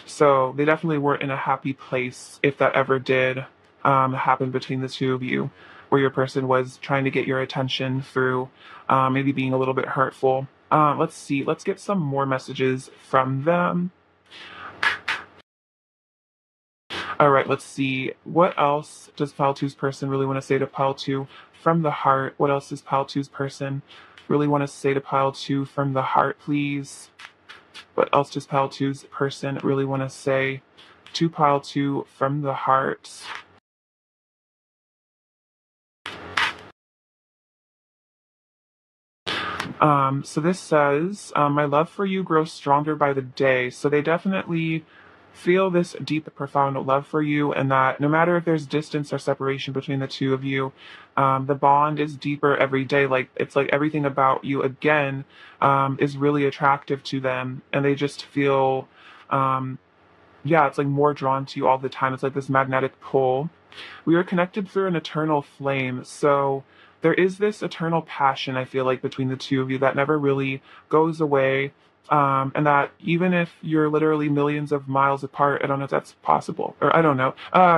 So they definitely weren't in a happy place if that ever did happen between the two of you, where your person was trying to get your attention through maybe being a little bit hurtful. Let's see, let's get some more messages from them. All right, let's see. What else does Pile Two's person really want to say to Pile Two from the heart? What else does Pile Two's person really want to say to Pile Two from the heart, please? What else does Pile Two's person really want to say to Pile Two from the heart? So this says, my love for you grows stronger by the day. So they definitely feel this deep, profound love for you, and that no matter if there's distance or separation between the two of you, the bond is deeper every day. Like it's like everything about you again, is really attractive to them, and they just feel, um, yeah, it's like more drawn to you all the time. It's like this magnetic pull. We are connected through an eternal flame. So there is this eternal passion, I feel like, between the two of you that never really goes away. And that even if you're literally millions of miles apart, I don't know if that's possible, or I don't know,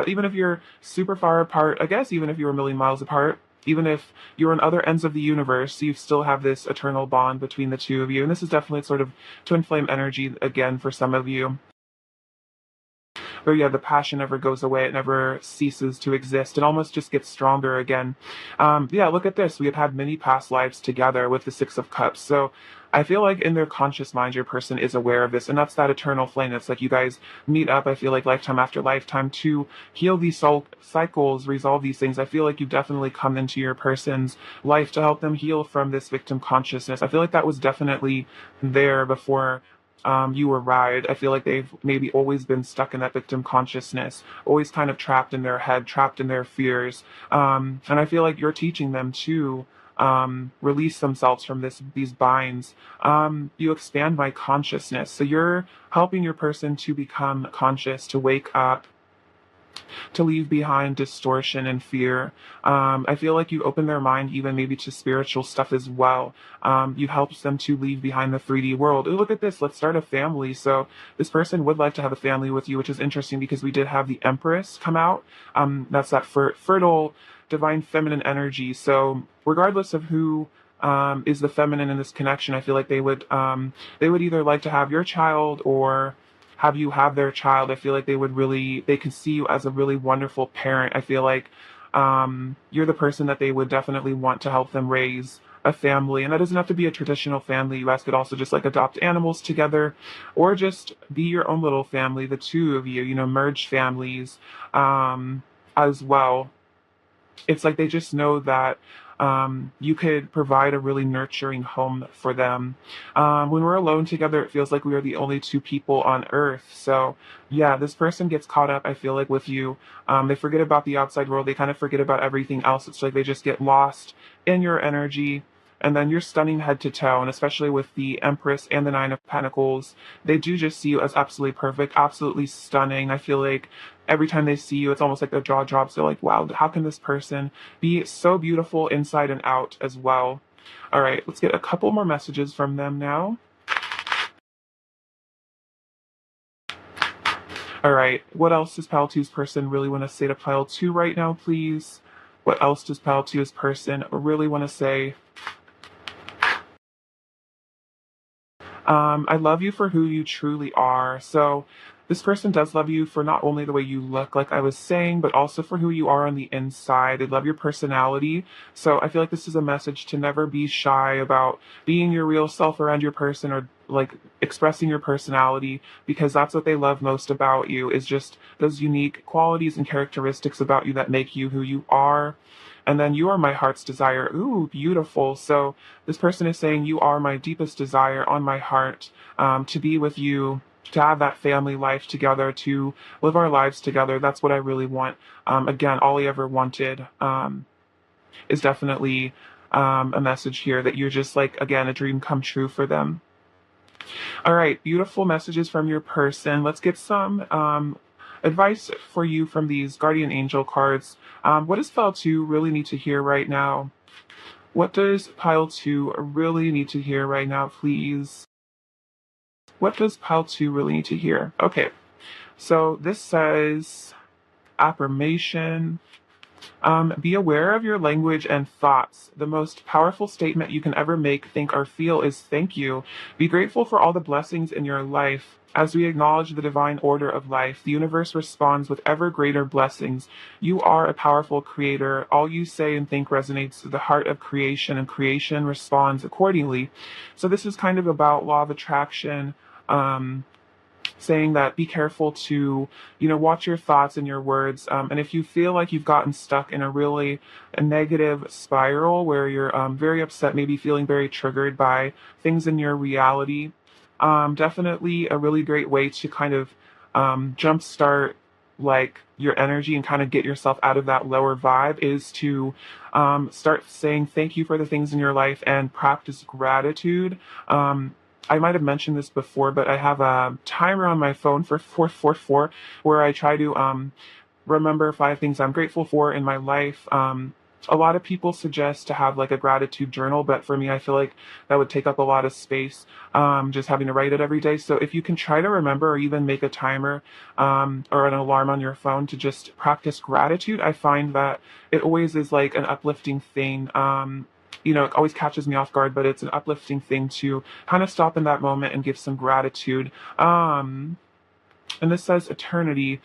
even if you're super far apart, I guess even if you were a million miles apart, even if you're on other ends of the universe, you still have this eternal bond between the two of you. And this is definitely sort of twin flame energy again for some of you. But yeah, the passion never goes away. It never ceases to exist. It almost just gets stronger again. Yeah, look at this. We have had many past lives together with the Six of Cups. So I feel like in their conscious mind, your person is aware of this. And that's that eternal flame. It's like you guys meet up, I feel like lifetime after lifetime to heal these soul cycles, resolve these things. I feel like you've definitely come into your person's life to help them heal from this victim consciousness. I feel like that was definitely there before you arrived. I feel like they've maybe always been stuck in that victim consciousness, always kind of trapped in their head, trapped in their fears. And I feel like you're teaching them to release themselves from these binds. You expand my consciousness. So you're helping your person to become conscious, to wake up, to leave behind distortion and fear. I feel like you open their mind even maybe to spiritual stuff as well. You help them to leave behind the 3D world. Ooh, look at this. Let's start a family. So this person would like to have a family with you, which is interesting because we did have the Empress come out. That's that fertile, divine feminine energy. So regardless of who is the feminine in this connection, I feel like they would either like to have your child or have you have their child. I feel like they can see you as a really wonderful parent. I feel like you're the person that they would definitely want to help them raise a family. And that doesn't have to be a traditional family. You guys could also just like adopt animals together or just be your own little family, the two of you, merge families as well. It's like they just know that you could provide a really nurturing home for them. When we're alone together, it feels like we are the only two people on earth. So, yeah, this person gets caught up, I feel like, with you. They forget about the outside world. They kind of forget about everything else. It's like they just get lost in your energy. And then you're stunning head to toe, and especially with the Empress and the Nine of Pentacles, they do just see you as absolutely perfect, absolutely stunning. I feel like every time they see you, it's almost like their jaw drops. They're like, wow, how can this person be so beautiful inside and out as well? All right, let's get a couple more messages from them now. All right, what else does Pile 2's person really want to say to Pile 2 right now, please? What else does Pile 2's person really want to say? I love you for who you truly are. So this person does love you for not only the way you look, like I was saying, but also for who you are on the inside. They love your personality. So I feel like this is a message to never be shy about being your real self around your person or like expressing your personality, because that's what they love most about you is just those unique qualities and characteristics about you that make you who you are. And then you are my heart's desire. Ooh, beautiful. So this person is saying you are my deepest desire on my heart, to be with you, to have that family life together, to live our lives together. That's what I really want. Again, all he ever wanted is definitely a message here that you're just like, again, a dream come true for them. All right, beautiful messages from your person. Let's get some advice for you from these guardian angel cards. What does Pile 2 really need to hear right now? What does Pile 2 really need to hear right now, please? What does Pile 2 really need to hear? Okay, so this says affirmation. Be aware of your language and thoughts. The most powerful statement you can ever make, think, or feel is thank you. Be grateful for all the blessings in your life. As we acknowledge the divine order of life, the universe responds with ever greater blessings. You are a powerful creator. All you say and think resonates to the heart of creation, and creation responds accordingly. So this is kind of about law of attraction. saying that be careful to, watch your thoughts and your words. And if you feel like you've gotten stuck in a negative spiral where you're very upset, maybe feeling very triggered by things in your reality, definitely a really great way to kind of jumpstart like your energy and kind of get yourself out of that lower vibe is to start saying thank you for the things in your life and practice gratitude. I might have mentioned this before, but I have a timer on my phone for 444 where I try to remember 5 things I'm grateful for in my life. A lot of people suggest to have like a gratitude journal, but for me, I feel like that would take up a lot of space, just having to write it every day. So if you can try to remember or even make a timer or an alarm on your phone to just practice gratitude, I find that it always is like an uplifting thing. It always catches me off guard, but it's an uplifting thing to kind of stop in that moment and give some gratitude. And this says eternity.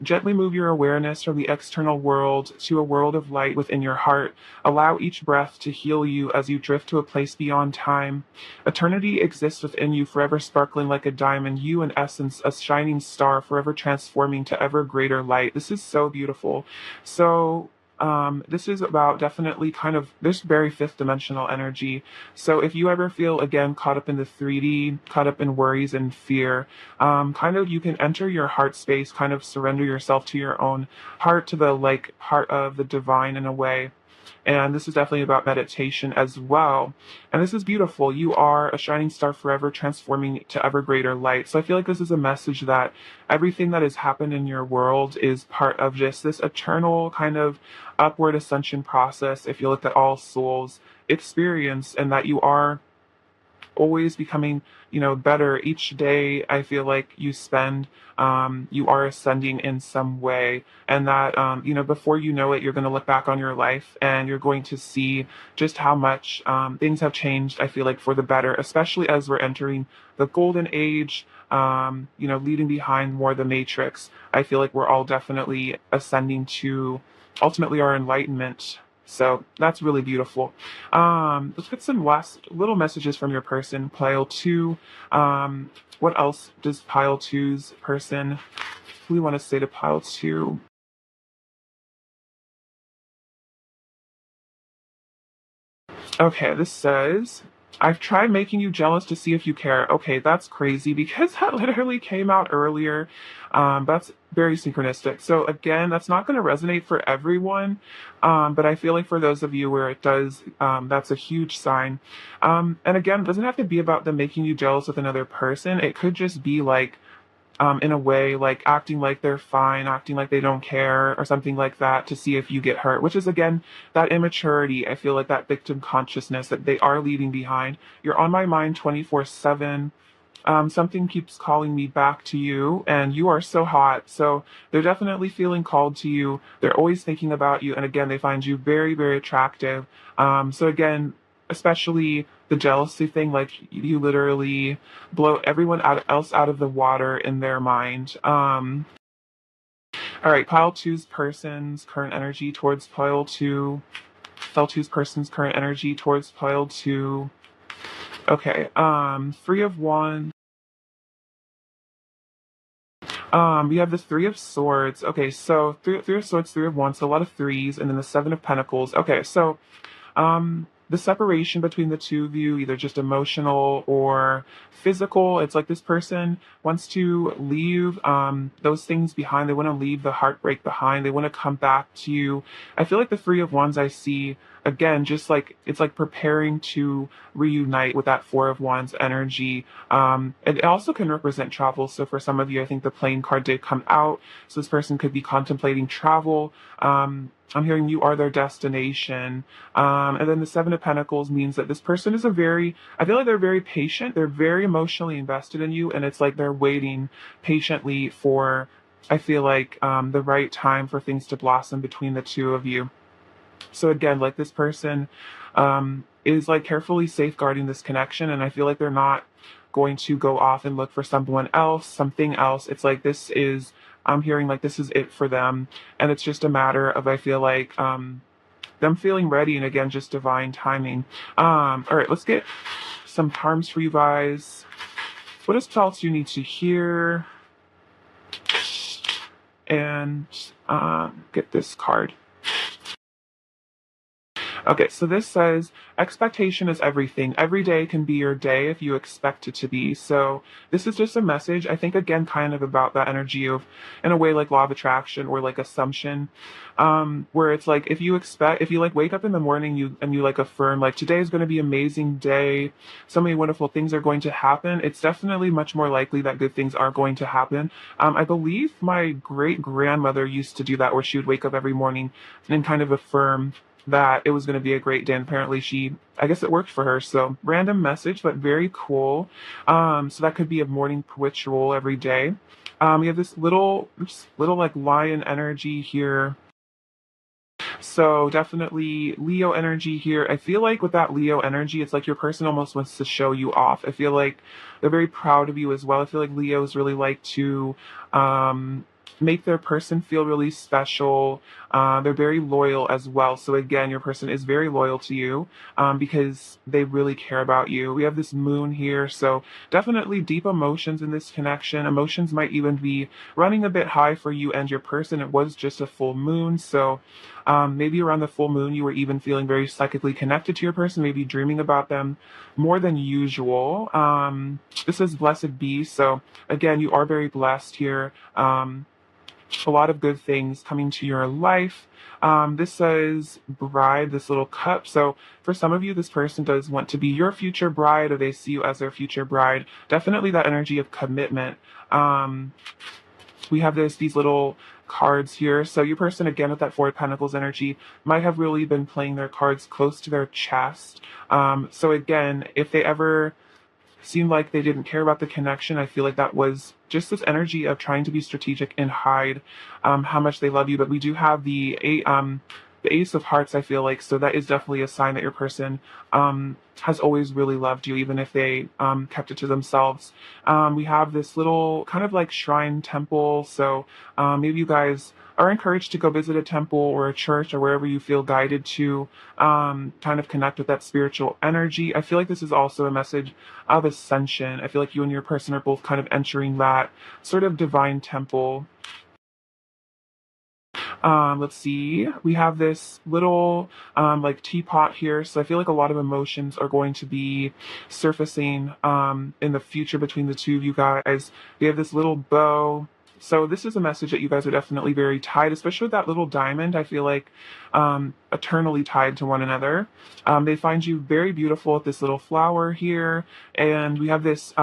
Gently move your awareness from the external world to a world of light within your heart. Allow each breath to heal you as you drift to a place beyond time. Eternity exists within you, forever sparkling like a diamond. You, in essence, a shining star, forever transforming to ever greater light. This is so beautiful. So, this is about definitely kind of this very fifth dimensional energy. So if you ever feel again caught up in the 3D, caught up in worries and fear, kind of you can enter your heart space, kind of surrender yourself to your own heart, to the like heart of the divine in a way. And this is definitely about meditation as well. And this is beautiful. You are a shining star forever transforming to ever greater light. So I feel like this is a message that everything that has happened in your world is part of just this eternal kind of upward ascension process. If you look at all souls experience, and that you are always becoming, better each day. I feel like you spend, you are ascending in some way, and that, before you know it, you're going to look back on your life and you're going to see just how much things have changed. I feel like for the better, especially as we're entering the golden age. Leaving behind more the matrix. I feel like we're all definitely ascending to ultimately our enlightenment. So that's really beautiful. Let's get some last little messages from your person, pile two. What else does pile two's person, we want to say to pile two? Okay, this says, I've tried making you jealous to see if you care. Okay, that's crazy because that literally came out earlier. That's very synchronistic. So again, that's not going to resonate for everyone. But I feel like for those of you where it does, that's a huge sign. And again, it doesn't have to be about them making you jealous with another person. It could just be like, in a way, like acting like they're fine, acting like they don't care, or something like that to see if you get hurt, which is again that immaturity. I feel like that victim consciousness that they are leaving behind. You're on my mind 24/7. Something keeps calling me back to you, and you are so hot. So they're definitely feeling called to you. They're always thinking about you, and again, they find you very, very attractive. So again, especially the jealousy thing, like you literally blow everyone else out of the water in their mind. All right, pile two's person's current energy towards pile two. Pile two's person's current energy towards pile two. Okay, three of wands. We have the Three of Swords. Okay, so three of Swords, Three of Wands, so a lot of threes, and then the Seven of Pentacles. Okay, so the separation between the two of you, either just emotional or physical, it's like this person wants to leave those things behind. They want to leave the heartbreak behind. They want to come back to you. I feel like the Three of Wands I see again, just like it's like preparing to reunite with that Four of Wands energy. It also can represent travel. So for some of you, I think the plane card did come out. So this person could be contemplating travel. I'm hearing you are their destination. And then the Seven of Pentacles means that this person is I feel like they're very patient. They're very emotionally invested in you. And it's like they're waiting patiently for, I feel like, the right time for things to blossom between the two of you. So again, like this person is like carefully safeguarding this connection. And I feel like they're not going to go off and look for someone else, something else. It's like I'm hearing like this is it for them. And it's just a matter of, I feel like, them feeling ready, and again, just divine timing. All right, let's get some charms for you guys. What else do you need to hear? And get this card. Okay, so this says expectation is everything. Every day can be your day if you expect it to be. So this is just a message, I think, again, kind of about that energy of, in a way, like law of attraction or like assumption, where it's like if you like wake up in the morning, you like affirm like today is going to be an amazing day, so many wonderful things are going to happen. It's definitely much more likely that good things are going to happen. I believe my great grandmother used to do that, where she would wake up every morning and kind of affirm that it was going to be a great day. And apparently I guess it worked for her. So random message, but very cool. So that could be a morning ritual every day. We have this little like lion energy here. So definitely Leo energy here. I feel like with that Leo energy, it's like your person almost wants to show you off. I feel like they're very proud of you as well. I feel like Leos really like to make their person feel really special. They're very loyal as well. So again, your person is very loyal to you because they really care about you. We have this moon here. So definitely deep emotions in this connection. Emotions might even be running a bit high for you and your person. It was just a full moon. So maybe around the full moon, you were even feeling very psychically connected to your person, maybe dreaming about them more than usual. This is blessed be. So again, you are very blessed here. A lot of good things coming to your life. This says bride, this little cup. So for some of you, this person does want to be your future bride, or they see you as their future bride. Definitely that energy of commitment. We have these little cards here. So your person, again, with that Four of Pentacles energy, might have really been playing their cards close to their chest. So again, if they ever seemed like they didn't care about the connection, I feel like that was just this energy of trying to be strategic and hide how much they love you. But we do have the Ace of Hearts, I feel like, so that is definitely a sign that your person has always really loved you, even if they kept it to themselves. We have this little kind of like shrine temple, so maybe you guys are encouraged to go visit a temple or a church or wherever you feel guided to kind of connect with that spiritual energy. I feel like this is also a message of ascension. I feel like you and your person are both kind of entering that sort of divine temple. Let's see. We have this little like teapot here. So I feel like a lot of emotions are going to be surfacing in the future between the two of you guys. We have this little bow. So this is a message that you guys are definitely very tied, especially with that little diamond. I feel like eternally tied to one another. They find you very beautiful with this little flower here. And we have this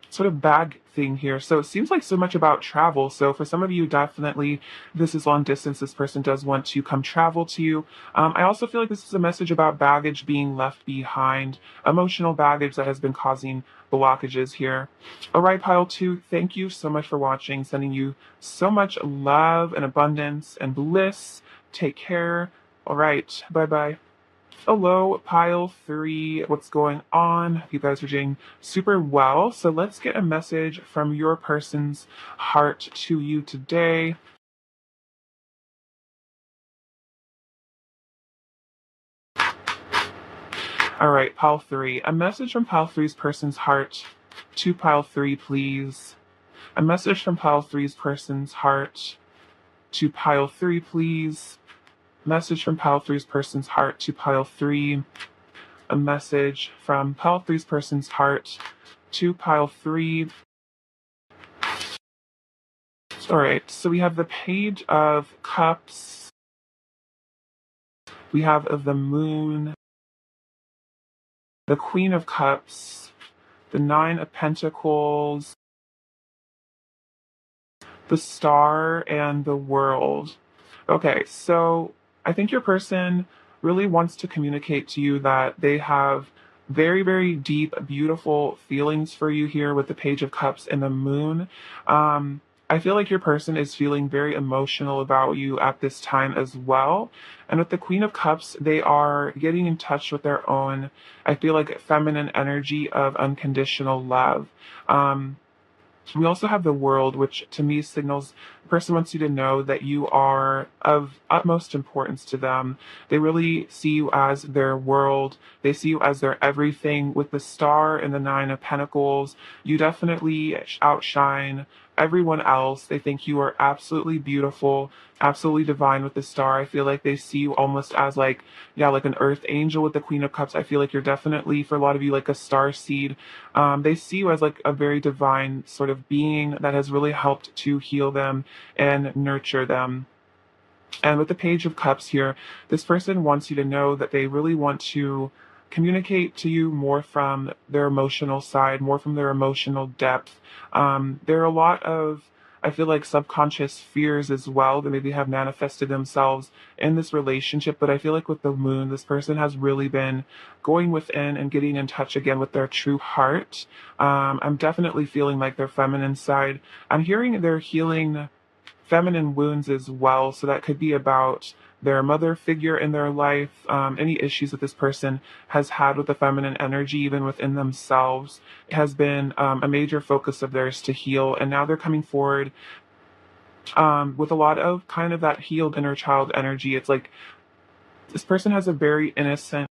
sort of bag thing here. So it seems like so much about travel. So for some of you, definitely this is long distance. This person does want to come travel to you. I also feel like this is a message about baggage being left behind, emotional baggage that has been causing blockages here. All right, pile two, thank you so much for watching. Sending you so much love and abundance and bliss. Take care. All right, bye-bye. Hello, pile three. What's going on? You guys are doing super well. So let's get a message from your person's heart to you today. All right, pile three. A message from pile three's person's heart to pile three, please. A message from pile three's person's heart to pile three, please. Message from pile three's person's heart to pile three. A message from pile three's person's heart to pile three. All right, so we have the Page of Cups. We have the Moon, the Queen of Cups, the Nine of Pentacles, the Star, and the World. Okay, so I think your person really wants to communicate to you that they have very, very deep, beautiful feelings for you here with the Page of Cups and the Moon. I feel like your person is feeling very emotional about you at this time as well. And with the Queen of Cups, they are getting in touch with their own, I feel like, feminine energy of unconditional love. We also have the world, which to me signals the person wants you to know that you are of utmost importance to them. They really see you as their world. They see you as their everything. With the star and the nine of pentacles, you definitely outshine everyone else. They think you are absolutely beautiful, absolutely divine with the star. I feel like they see you almost as like, yeah, like an earth angel with the Queen of Cups. I feel like you're definitely, for a lot of you, like a star seed. They see you as like a very divine sort of being that has really helped to heal them and nurture them. And with the Page of Cups here, this person wants you to know that they really want to communicate to you more from their emotional side, more from their emotional depth. There are a lot of, I feel like, subconscious fears as well that maybe have manifested themselves in this relationship. But I feel like with the moon, this person has really been going within and getting in touch again with their true heart. I'm definitely feeling like their feminine side. I'm hearing they're healing feminine wounds as well. So that could be about their mother figure in their life, any issues that this person has had with the feminine energy, even within themselves, has been a major focus of theirs to heal. And now they're coming forward with a lot of kind of that healed inner child energy. It's like this person has a very innocent,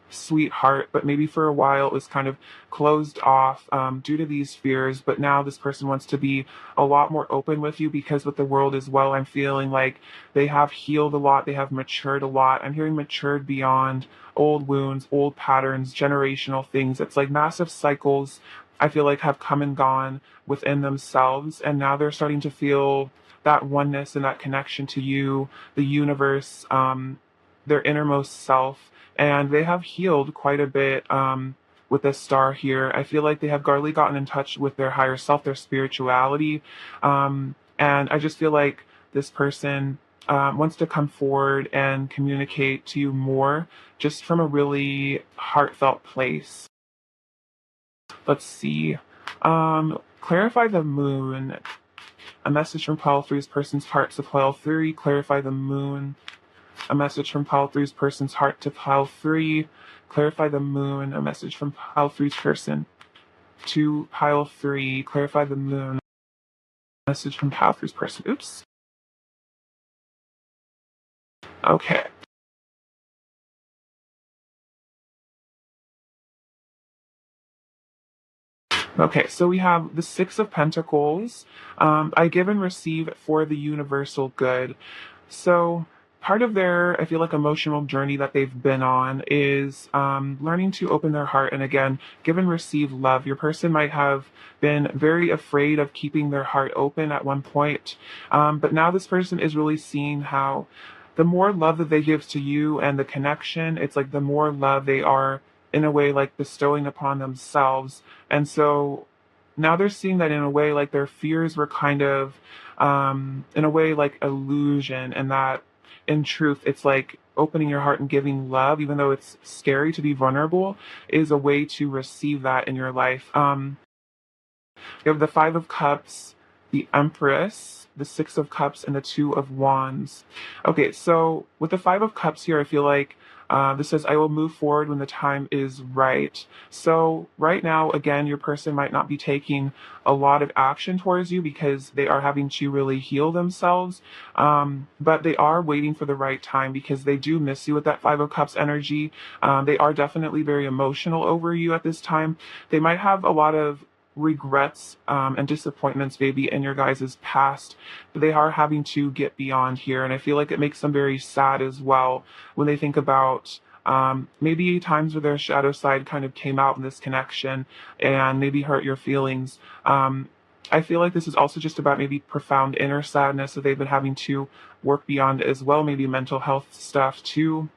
sweetheart, but maybe for a while it was kind of closed off due to these fears. But now this person wants to be a lot more open with you because with the world as well, I'm feeling like they have healed a lot, they have matured a lot. I'm hearing matured beyond old wounds, old patterns, generational things. It's like massive cycles I feel like have come and gone within themselves, and now they're starting to feel that oneness and that connection to you, the universe, their innermost self, and they have healed quite a bit with this star here. I feel like they have really gotten in touch with their higher self, their spirituality, and I just feel like this person wants to come forward and communicate to you more, just from a really heartfelt place. Let's see. Clarify the moon. A message from Pile 3's person's heart to Pile 3. Clarify the moon. A message from Pile 3's person's heart to Pile 3. Clarify the moon. A message from Pile 3's person to Pile 3. Clarify the moon. A message from Pile 3's person. Oops. Okay. Okay, so we have the Six of Pentacles. I give and receive for the universal good. So part of their, I feel like, emotional journey that they've been on is learning to open their heart and again, give and receive love. Your person might have been very afraid of keeping their heart open at one point, but now this person is really seeing how the more love that they give to you and the connection, it's like the more love they are in a way like bestowing upon themselves. And so now they're seeing that in a way like their fears were kind of in a way like illusion, and that in truth it's like opening your heart and giving love, even though it's scary to be vulnerable, is a way to receive that in your life. You have the Five of Cups, the Empress, the Six of Cups, and the Two of Wands. Okay, so with the Five of Cups here, I feel like this says, I will move forward when the time is right. So right now, again, your person might not be taking a lot of action towards you because they are having to really heal themselves. But they are waiting for the right time because they do miss you with that Five of Cups energy. They are definitely very emotional over you at this time. They might have a lot of regrets and disappointments maybe in your guys' past, but they are having to get beyond here. And I feel like it makes them very sad as well when they think about maybe times where their shadow side kind of came out in this connection and maybe hurt your feelings. I feel like this is also just about maybe profound inner sadness that they've been having to work beyond as well, maybe mental health stuff too.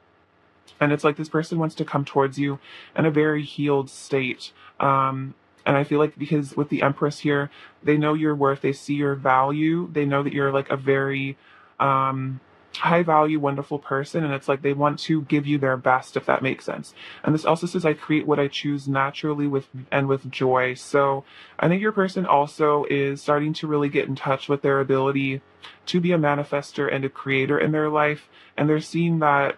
And it's like this person wants to come towards you in a very healed state. And I feel like because with the Empress here, they know your worth, they see your value, they know that you're like a very high value, wonderful person. And it's like they want to give you their best, if that makes sense. And this also says, I create what I choose naturally with joy. So I think your person also is starting to really get in touch with their ability to be a manifester and a creator in their life. And they're seeing that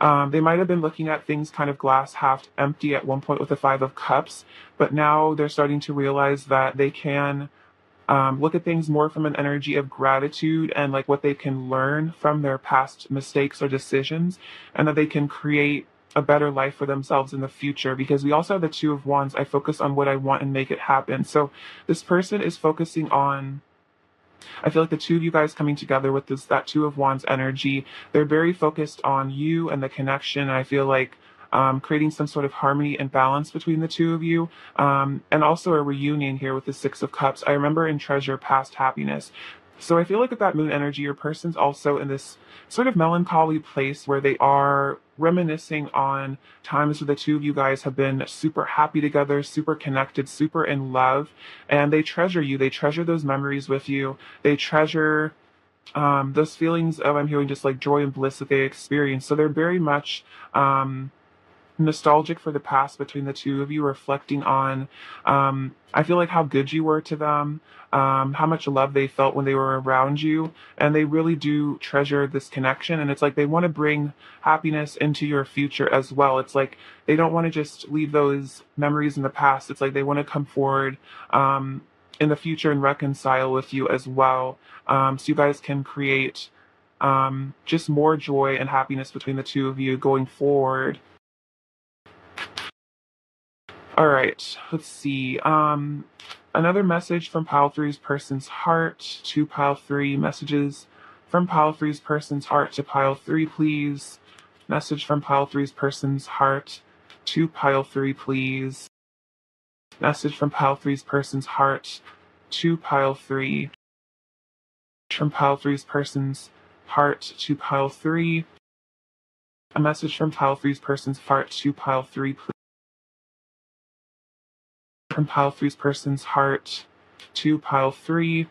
They might have been looking at things kind of glass half empty at one point with the Five of Cups, but now they're starting to realize that they can look at things more from an energy of gratitude and like what they can learn from their past mistakes or decisions, and that they can create a better life for themselves in the future. Because we also have the Two of Wands. I focus on what I want and make it happen. So this person is focusing on, I feel like the two of you guys coming together with that Two of Wands energy, they're very focused on you and the connection. I feel like creating some sort of harmony and balance between the two of you, and also a reunion here with the Six of Cups. I remember and treasure past happiness. So I feel like with that moon energy, your person's also in this sort of melancholy place where they are reminiscing on times where the two of you guys have been super happy together, super connected, super in love, and they treasure you. They treasure those memories with you. They treasure those feelings of, I'm hearing, just like joy and bliss that they experienced. So they're very much nostalgic for the past between the two of you, reflecting on, I feel like, how good you were to them, how much love they felt when they were around you, and they really do treasure this connection. And it's like they want to bring happiness into your future as well. It's like they don't want to just leave those memories in the past. It's like they want to come forward in the future and reconcile with you as well, so you guys can create just more joy and happiness between the two of you going forward. All right, let's see. Another message from pile three's person's heart to pile three. Messages from pile three's person's heart to pile three, please. Message from pile three's person's heart to pile three, please. Message from pile three's person's heart to pile three. From pile three's person's heart to pile three. A message from pile three's person's heart to pile three, please. From pile three's person's heart to pile three.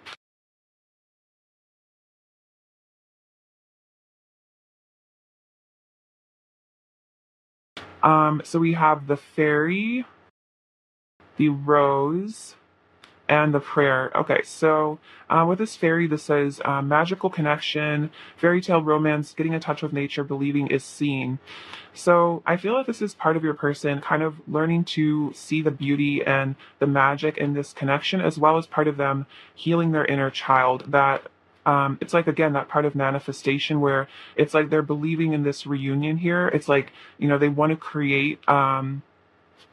So we have the fairy, the rose, and the prayer. Okay, so with this fairy, this says magical connection, fairy tale romance, getting in touch with nature, believing is seeing. So I feel like this is part of your person kind of learning to see the beauty and the magic in this connection, as well as part of them healing their inner child. That it's like, again, that part of manifestation where it's like they're believing in this reunion here. It's like, they want to create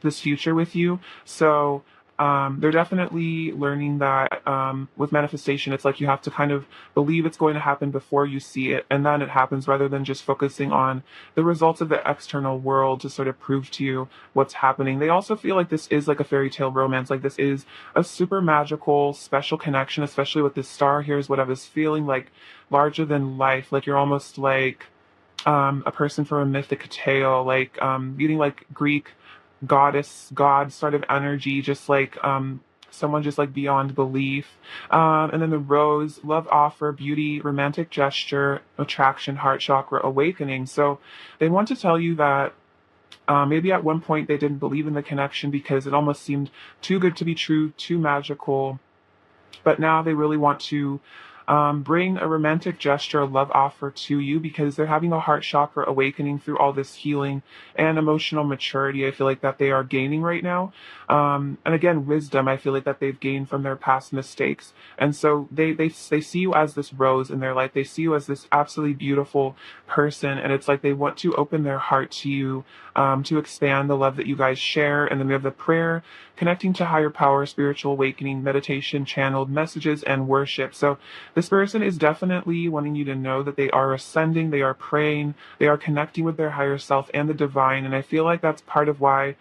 this future with you. So they're definitely learning that with manifestation, it's like you have to kind of believe it's going to happen before you see it, and then it happens, rather than just focusing on the results of the external world to sort of prove to you what's happening. They also feel like this is like a fairy tale romance, like this is a super magical, special connection, especially with this star here is what I was feeling, like larger than life, like you're almost like a person from a mythic tale, like reading like Greek goddess, god sort of energy, just like someone just like beyond belief. And then the rose, love offer, beauty, romantic gesture, attraction, heart chakra, awakening. So they want to tell you that maybe at one point they didn't believe in the connection because it almost seemed too good to be true, too magical. But now they really want to bring a romantic gesture, a love offer to you, because they're having a heart chakra awakening through all this healing and emotional maturity. I feel like that they are gaining right now. And again, wisdom, I feel like that they've gained from their past mistakes. And so they see you as this rose in their life. They see you as this absolutely beautiful person. And it's like they want to open their heart to you, to expand the love that you guys share. And then we have the prayer, connecting to higher power, spiritual awakening, meditation, channeled messages, and worship. So this person is definitely wanting you to know that they are ascending, they are praying, they are connecting with their higher self and the divine. And I feel like that's part of why,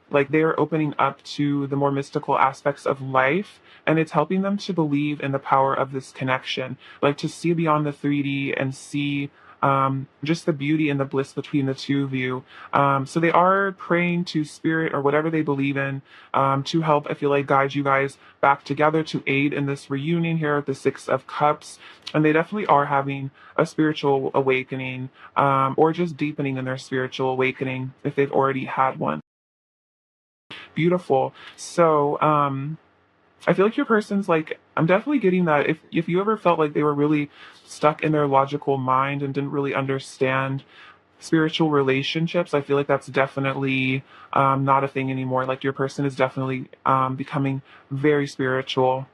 like, they are opening up to the more mystical aspects of life, and it's helping them to believe in the power of this connection, like to see beyond the 3D and see just the beauty and the bliss between the two of you. So they are praying to spirit or whatever they believe in, to help, I feel like, guide you guys back together, to aid in this reunion here with the Six of Cups. And they definitely are having a spiritual awakening, or just deepening in their spiritual awakening if they've already had one. Beautiful. So, I feel like your person's like, I'm definitely getting that if you ever felt like they were really stuck in their logical mind and didn't really understand spiritual relationships, I feel like that's definitely not a thing anymore. Like your person is definitely becoming very spiritual.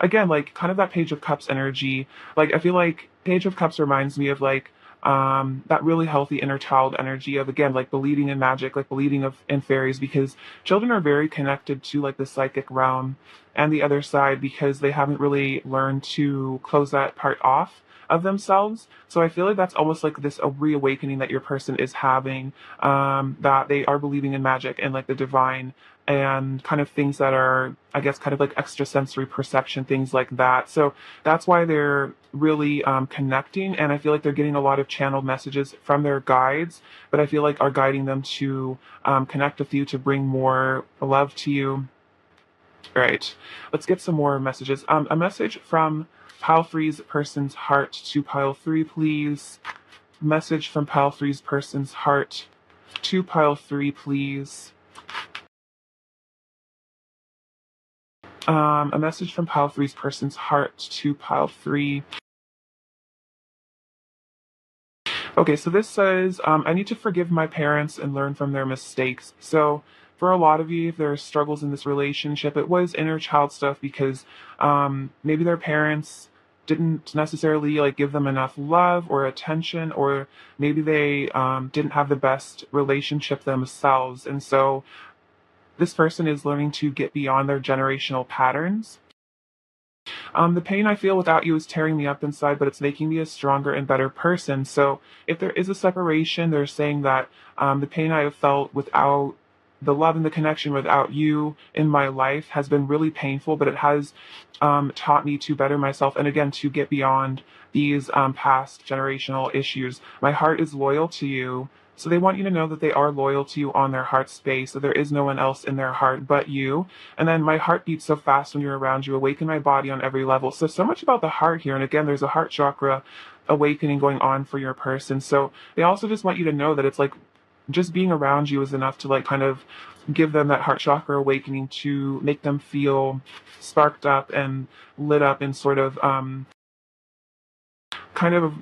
Again, like kind of that Page of Cups energy. Like I feel like Page of Cups reminds me of like that really healthy inner child energy of again like believing in magic, like believing of in fairies, because children are very connected to like the psychic realm and the other side because they haven't really learned to close that part off of themselves. So I feel like that's almost like this a reawakening that your person is having, that they are believing in magic and like the divine and kind of things that are, I guess, kind of like extrasensory perception, things like that. So that's why they're really connecting. And I feel like they're getting a lot of channeled messages from their guides, but I feel like are guiding them to connect with you, to bring more love to you. All right, let's get some more messages. A message from Pile Three's person's heart to Pile Three, please. Message from Pile Three's person's heart to Pile Three, please. A message from Pile Three's person's heart to Pile Three. Okay, so this says, I need to forgive my parents and learn from their mistakes. So, for a lot of you, if there are struggles in this relationship, it was inner child stuff because maybe their parents didn't necessarily like give them enough love or attention, or maybe they didn't have the best relationship themselves. And so, this person is learning to get beyond their generational patterns. The pain I feel without you is tearing me up inside, but it's making me a stronger and better person. So, if there is a separation, they're saying that the pain I have felt without the love and the connection without you in my life has been really painful, but it has taught me to better myself and again to get beyond these past generational issues. My heart is loyal to you. So they want you to know that they are loyal to you on their heart space. So there is no one else in their heart but you. And then my heart beats so fast when you're around you, awaken my body on every level. So much about the heart here. And again, there's a heart chakra awakening going on for your person. So they also just want you to know that it's like just being around you is enough to like kind of give them that heart chakra awakening to make them feel sparked up and lit up and sort of kind of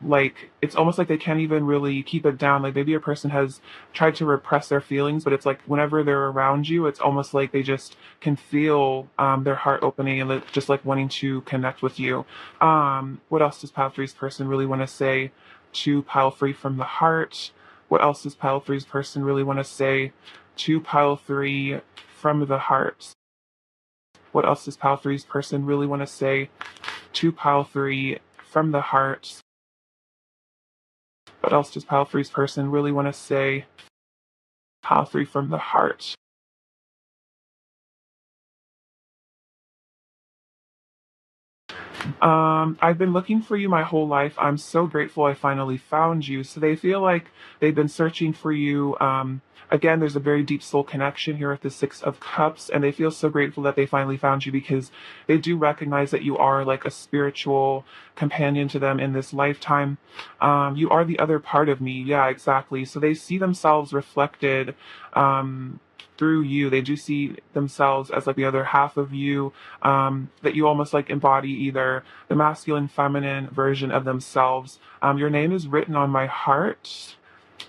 like it's almost like they can't even really keep it down. Like maybe a person has tried to repress their feelings, but it's like whenever they're around you, it's almost like they just can feel their heart opening and just like wanting to connect with you. What else does Pile Three's person really want to say to Pile Three from the heart? What else does Pile Three's person really want to say to Pile Three from the heart? What else does Pile Three's person really want to say to Pile Three from the heart? What else does Pile Three's person really want to say? Pile Three from the heart. I've been looking for you my whole life. I'm so grateful I finally found you. So they feel like they've been searching for you. Again, there's a very deep soul connection here with the Six of Cups, and they feel so grateful that they finally found you because they do recognize that you are like a spiritual companion to them in this lifetime. You are the other part of me. Yeah, exactly. So they see themselves reflected. Through you, they do see themselves as like the other half of you, that you almost like embody either the masculine, feminine version of themselves. Your name is written on my heart.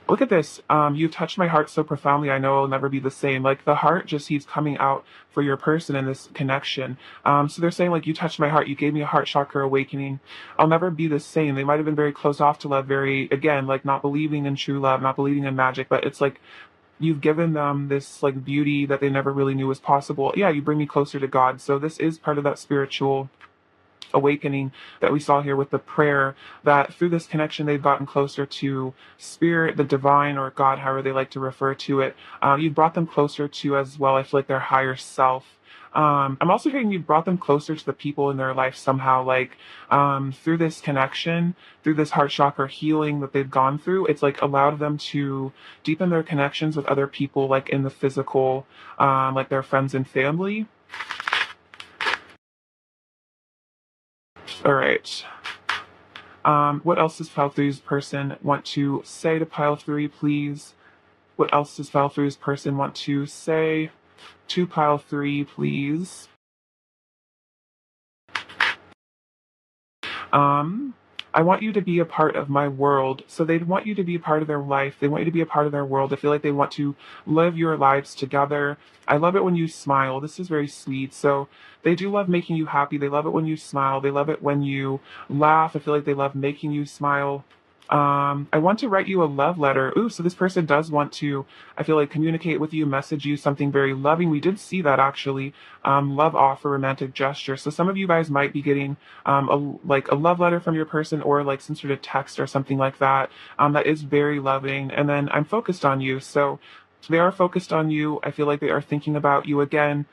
Look at this. You've touched my heart so profoundly, I know I'll never be the same. Like the heart just keeps coming out for your person in this connection. So they're saying like you touched my heart, you gave me a heart chakra awakening. I'll never be the same. They might have been very closed off to love, very again, like not believing in true love, not believing in magic, but it's like you've given them this like beauty that they never really knew was possible. Yeah, you bring me closer to God. So this is part of that spiritual awakening that we saw here with the prayer, that through this connection they've gotten closer to spirit, the divine, or God, however they like to refer to it. You've brought them closer to as well, I feel like, their higher self. I'm also hearing you brought them closer to the people in their life somehow, like through this connection, through this heart chakra healing that they've gone through, it's like allowed them to deepen their connections with other people, like in the physical, like their friends and family. All right. What else does Pile Three's person want to say to Pile Three, please? What else does Pile Three's person want to say to Pile Three, please? I want you to be a part of my world. So they want you to be a part of their life. They want you to be a part of their world. I feel like they want to live your lives together. I love it when you smile. This is very sweet. So they do love making you happy. They love it when you smile. They love it when you laugh. I feel like they love making you smile. I want to write you a love letter. Ooh, so this person does want to, I feel like, communicate with you, message you something very loving. We did see that actually. Love offer, romantic gesture. So some of you guys might be getting like a love letter from your person, or like some sort of text or something like that. That is very loving. And then I'm focused on you. So they are focused on you. I feel like they are thinking about you again.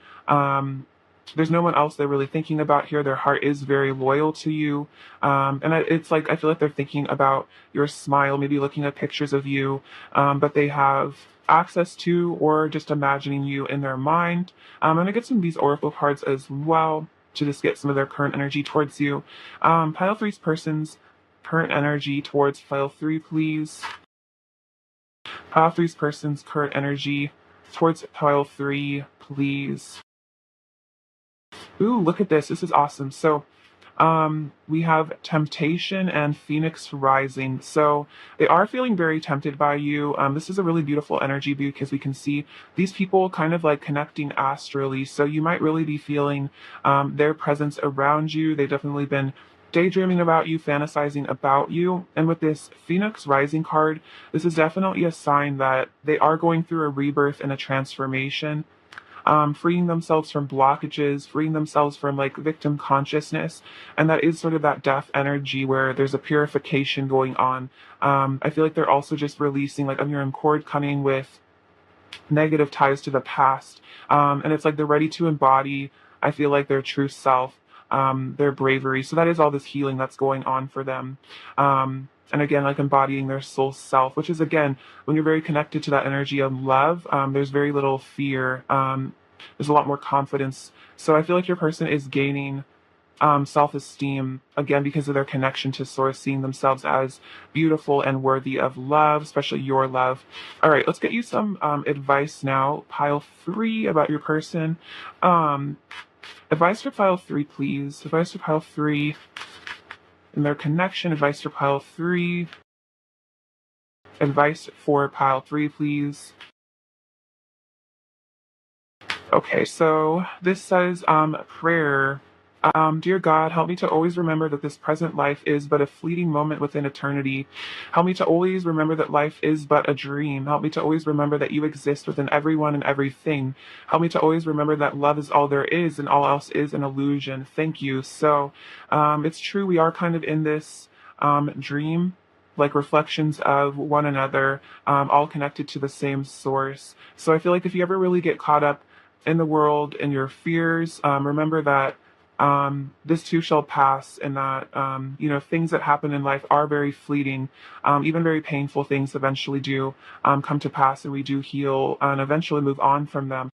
There's no one else they're really thinking about here. Their heart is very loyal to you. It's like, I feel like they're thinking about your smile, maybe looking at pictures of you, but they have access to or just imagining you in their mind. I'm going to get some of these oracle cards as well to just get some of their current energy towards you. Pile three's person's current energy towards pile three, please. Pile three's person's current energy towards pile three, please. Ooh, look at this. This is awesome. So, we have Temptation and Phoenix Rising. So they are feeling very tempted by you. This is a really beautiful energy because we can see these people kind of like connecting astrally. So you might really be feeling their presence around you. They've definitely been daydreaming about you, fantasizing about you. And with this Phoenix Rising card, this is definitely a sign that they are going through a rebirth and a transformation, freeing themselves from blockages, freeing themselves from like victim consciousness. And that is sort of that death energy where there's a purification going on. I feel like they're also just releasing like a mirror cord cutting with negative ties to the past. And it's like they're ready to embody, I feel like, their true self, their bravery. So that is all this healing that's going on for them. And again, like embodying their soul self, which is, again, when you're very connected to that energy of love, there's very little fear. There's a lot more confidence. So I feel like your person is gaining self-esteem, again, because of their connection to source, seeing themselves as beautiful and worthy of love, especially your love. All right, let's get you some advice now. Pile three, about your person. Advice for pile three, please. Advice for pile three and their connection. Advice for pile three. Advice for pile three, please. Okay, so this says prayer. Dear God, help me to always remember that this present life is but a fleeting moment within eternity. Help me to always remember that life is but a dream. Help me to always remember that you exist within everyone and everything. Help me to always remember that love is all there is and all else is an illusion. Thank you. So it's true, we are kind of in this dream, like reflections of one another, all connected to the same source. So I feel like if you ever really get caught up in the world and your fears, remember that this too shall pass, and that things that happen in life are very fleeting. Even very painful things eventually do come to pass, and we do heal and eventually move on from them.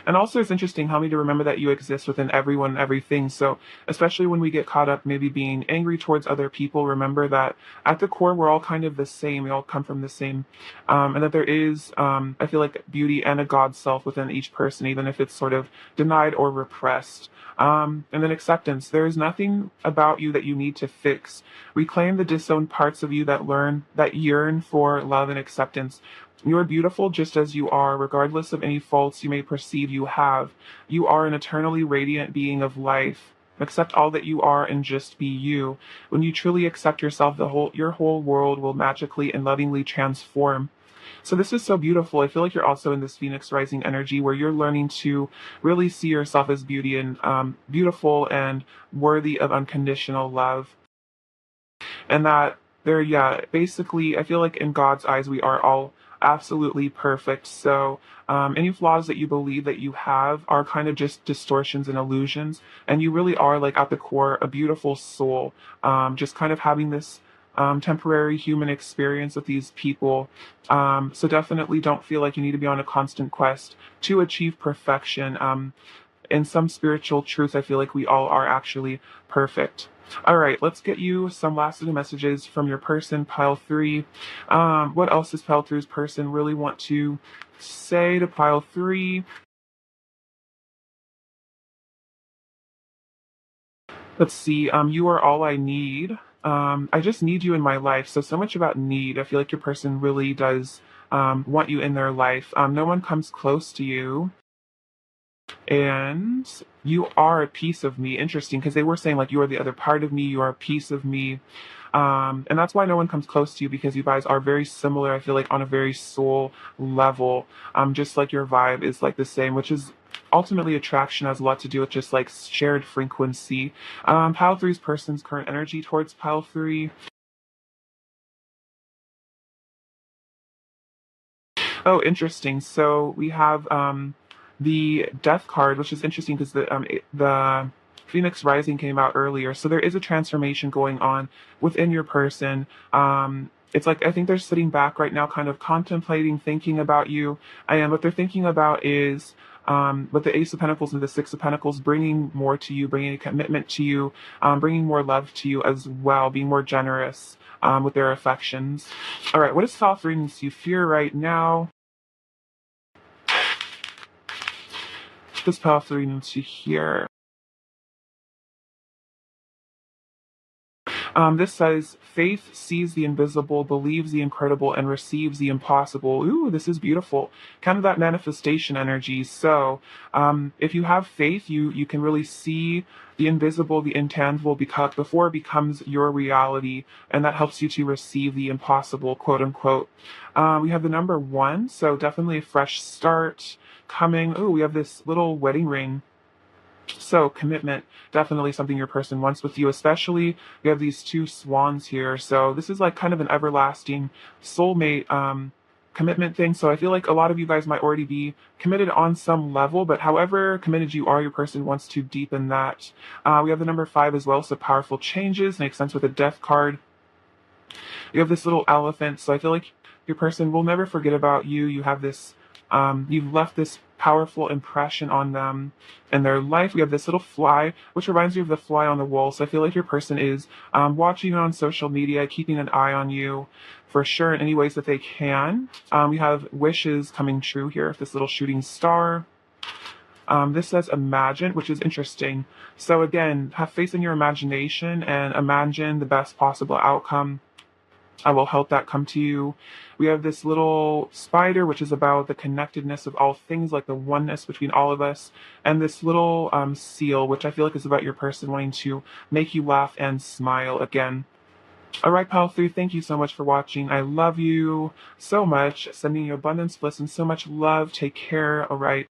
And also, it's interesting, help me to remember that you exist within everyone and everything. So, especially when we get caught up maybe being angry towards other people, remember that at the core, we're all kind of the same. We all come from the same. And that there is, I feel like, beauty and a God self within each person, even if it's sort of denied or repressed. And then acceptance. There is nothing about you that you need to fix. Reclaim the disowned parts of you that yearn for love and acceptance. You are beautiful just as you are, regardless of any faults you may perceive you have. You are an eternally radiant being of life. Accept all that you are and just be you. When you truly accept yourself, your whole world will magically and lovingly transform. So this is so beautiful. I feel like you're also in this Phoenix Rising energy where you're learning to really see yourself as beauty and beautiful and worthy of unconditional love. And that there, yeah, basically, I feel like in God's eyes, we are all absolutely perfect. So any flaws that you believe that you have are kind of just distortions and illusions. And you really are, like, at the core, a beautiful soul, just kind of having this temporary human experience with these people. So definitely don't feel like you need to be on a constant quest to achieve perfection. In some spiritual truth, I feel like we all are actually perfect. All right, let's get you some last little messages from your person, pile three. What else does pile three's person really want to say to pile three? Let's see. You are all I need. I just need you in my life. So much about need. I feel like your person really does want you in their life. No one comes close to you, and you are a piece of me. Interesting, because they were saying like you are the other part of me, you are a piece of me. And that's why no one comes close to you, because you guys are very similar. I feel like on a very soul level, just like your vibe is like the same, which is ultimately attraction has a lot to do with just like shared frequency. Pile three's person's current energy towards pile three. Oh, interesting. So we have the Death card, which is interesting because the Phoenix Rising came out earlier. So there is a transformation going on within your person. It's like I think they're sitting back right now, kind of contemplating, thinking about you. And what they're thinking about is with the Ace of Pentacles and the Six of Pentacles, bringing more to you, bringing a commitment to you, bringing more love to you as well, being more generous with their affections. All right, what does Fall 3 mean to you? Fear right now. This path leading to here. This says, faith sees the invisible, believes the incredible, and receives the impossible. Ooh, this is beautiful. Kind of that manifestation energy. So, if you have faith, you can really see the invisible, the intangible, before it becomes your reality, and that helps you to receive the impossible, quote unquote. We have the number 1, so definitely a fresh start coming. Ooh, we have this little wedding ring. So commitment, definitely something your person wants with you, especially we have these two swans here. So this is like kind of an everlasting soulmate commitment thing. So I feel like a lot of you guys might already be committed on some level, but however committed you are, your person wants to deepen that. We have the number 5 as well. So powerful changes makes sense with a death card. You have this little elephant. So I feel like your person will never forget about you. You have this, you've left this powerful impression on them and their life. We have this little fly, which reminds me of the fly on the wall. So I feel like your person is watching you on social media, keeping an eye on you for sure in any ways that they can. We have wishes coming true here. This little shooting star. This says imagine, which is interesting. So again, have faith in your imagination and imagine the best possible outcome. I will help that come to you. We have this little spider, which is about the connectedness of all things, like the oneness between all of us, and this little seal, which I feel like is about your person wanting to make you laugh and smile again. All right, Pal 3, thank you so much for watching. I love you so much. Sending you abundance, bliss, and so much love. Take care. All right.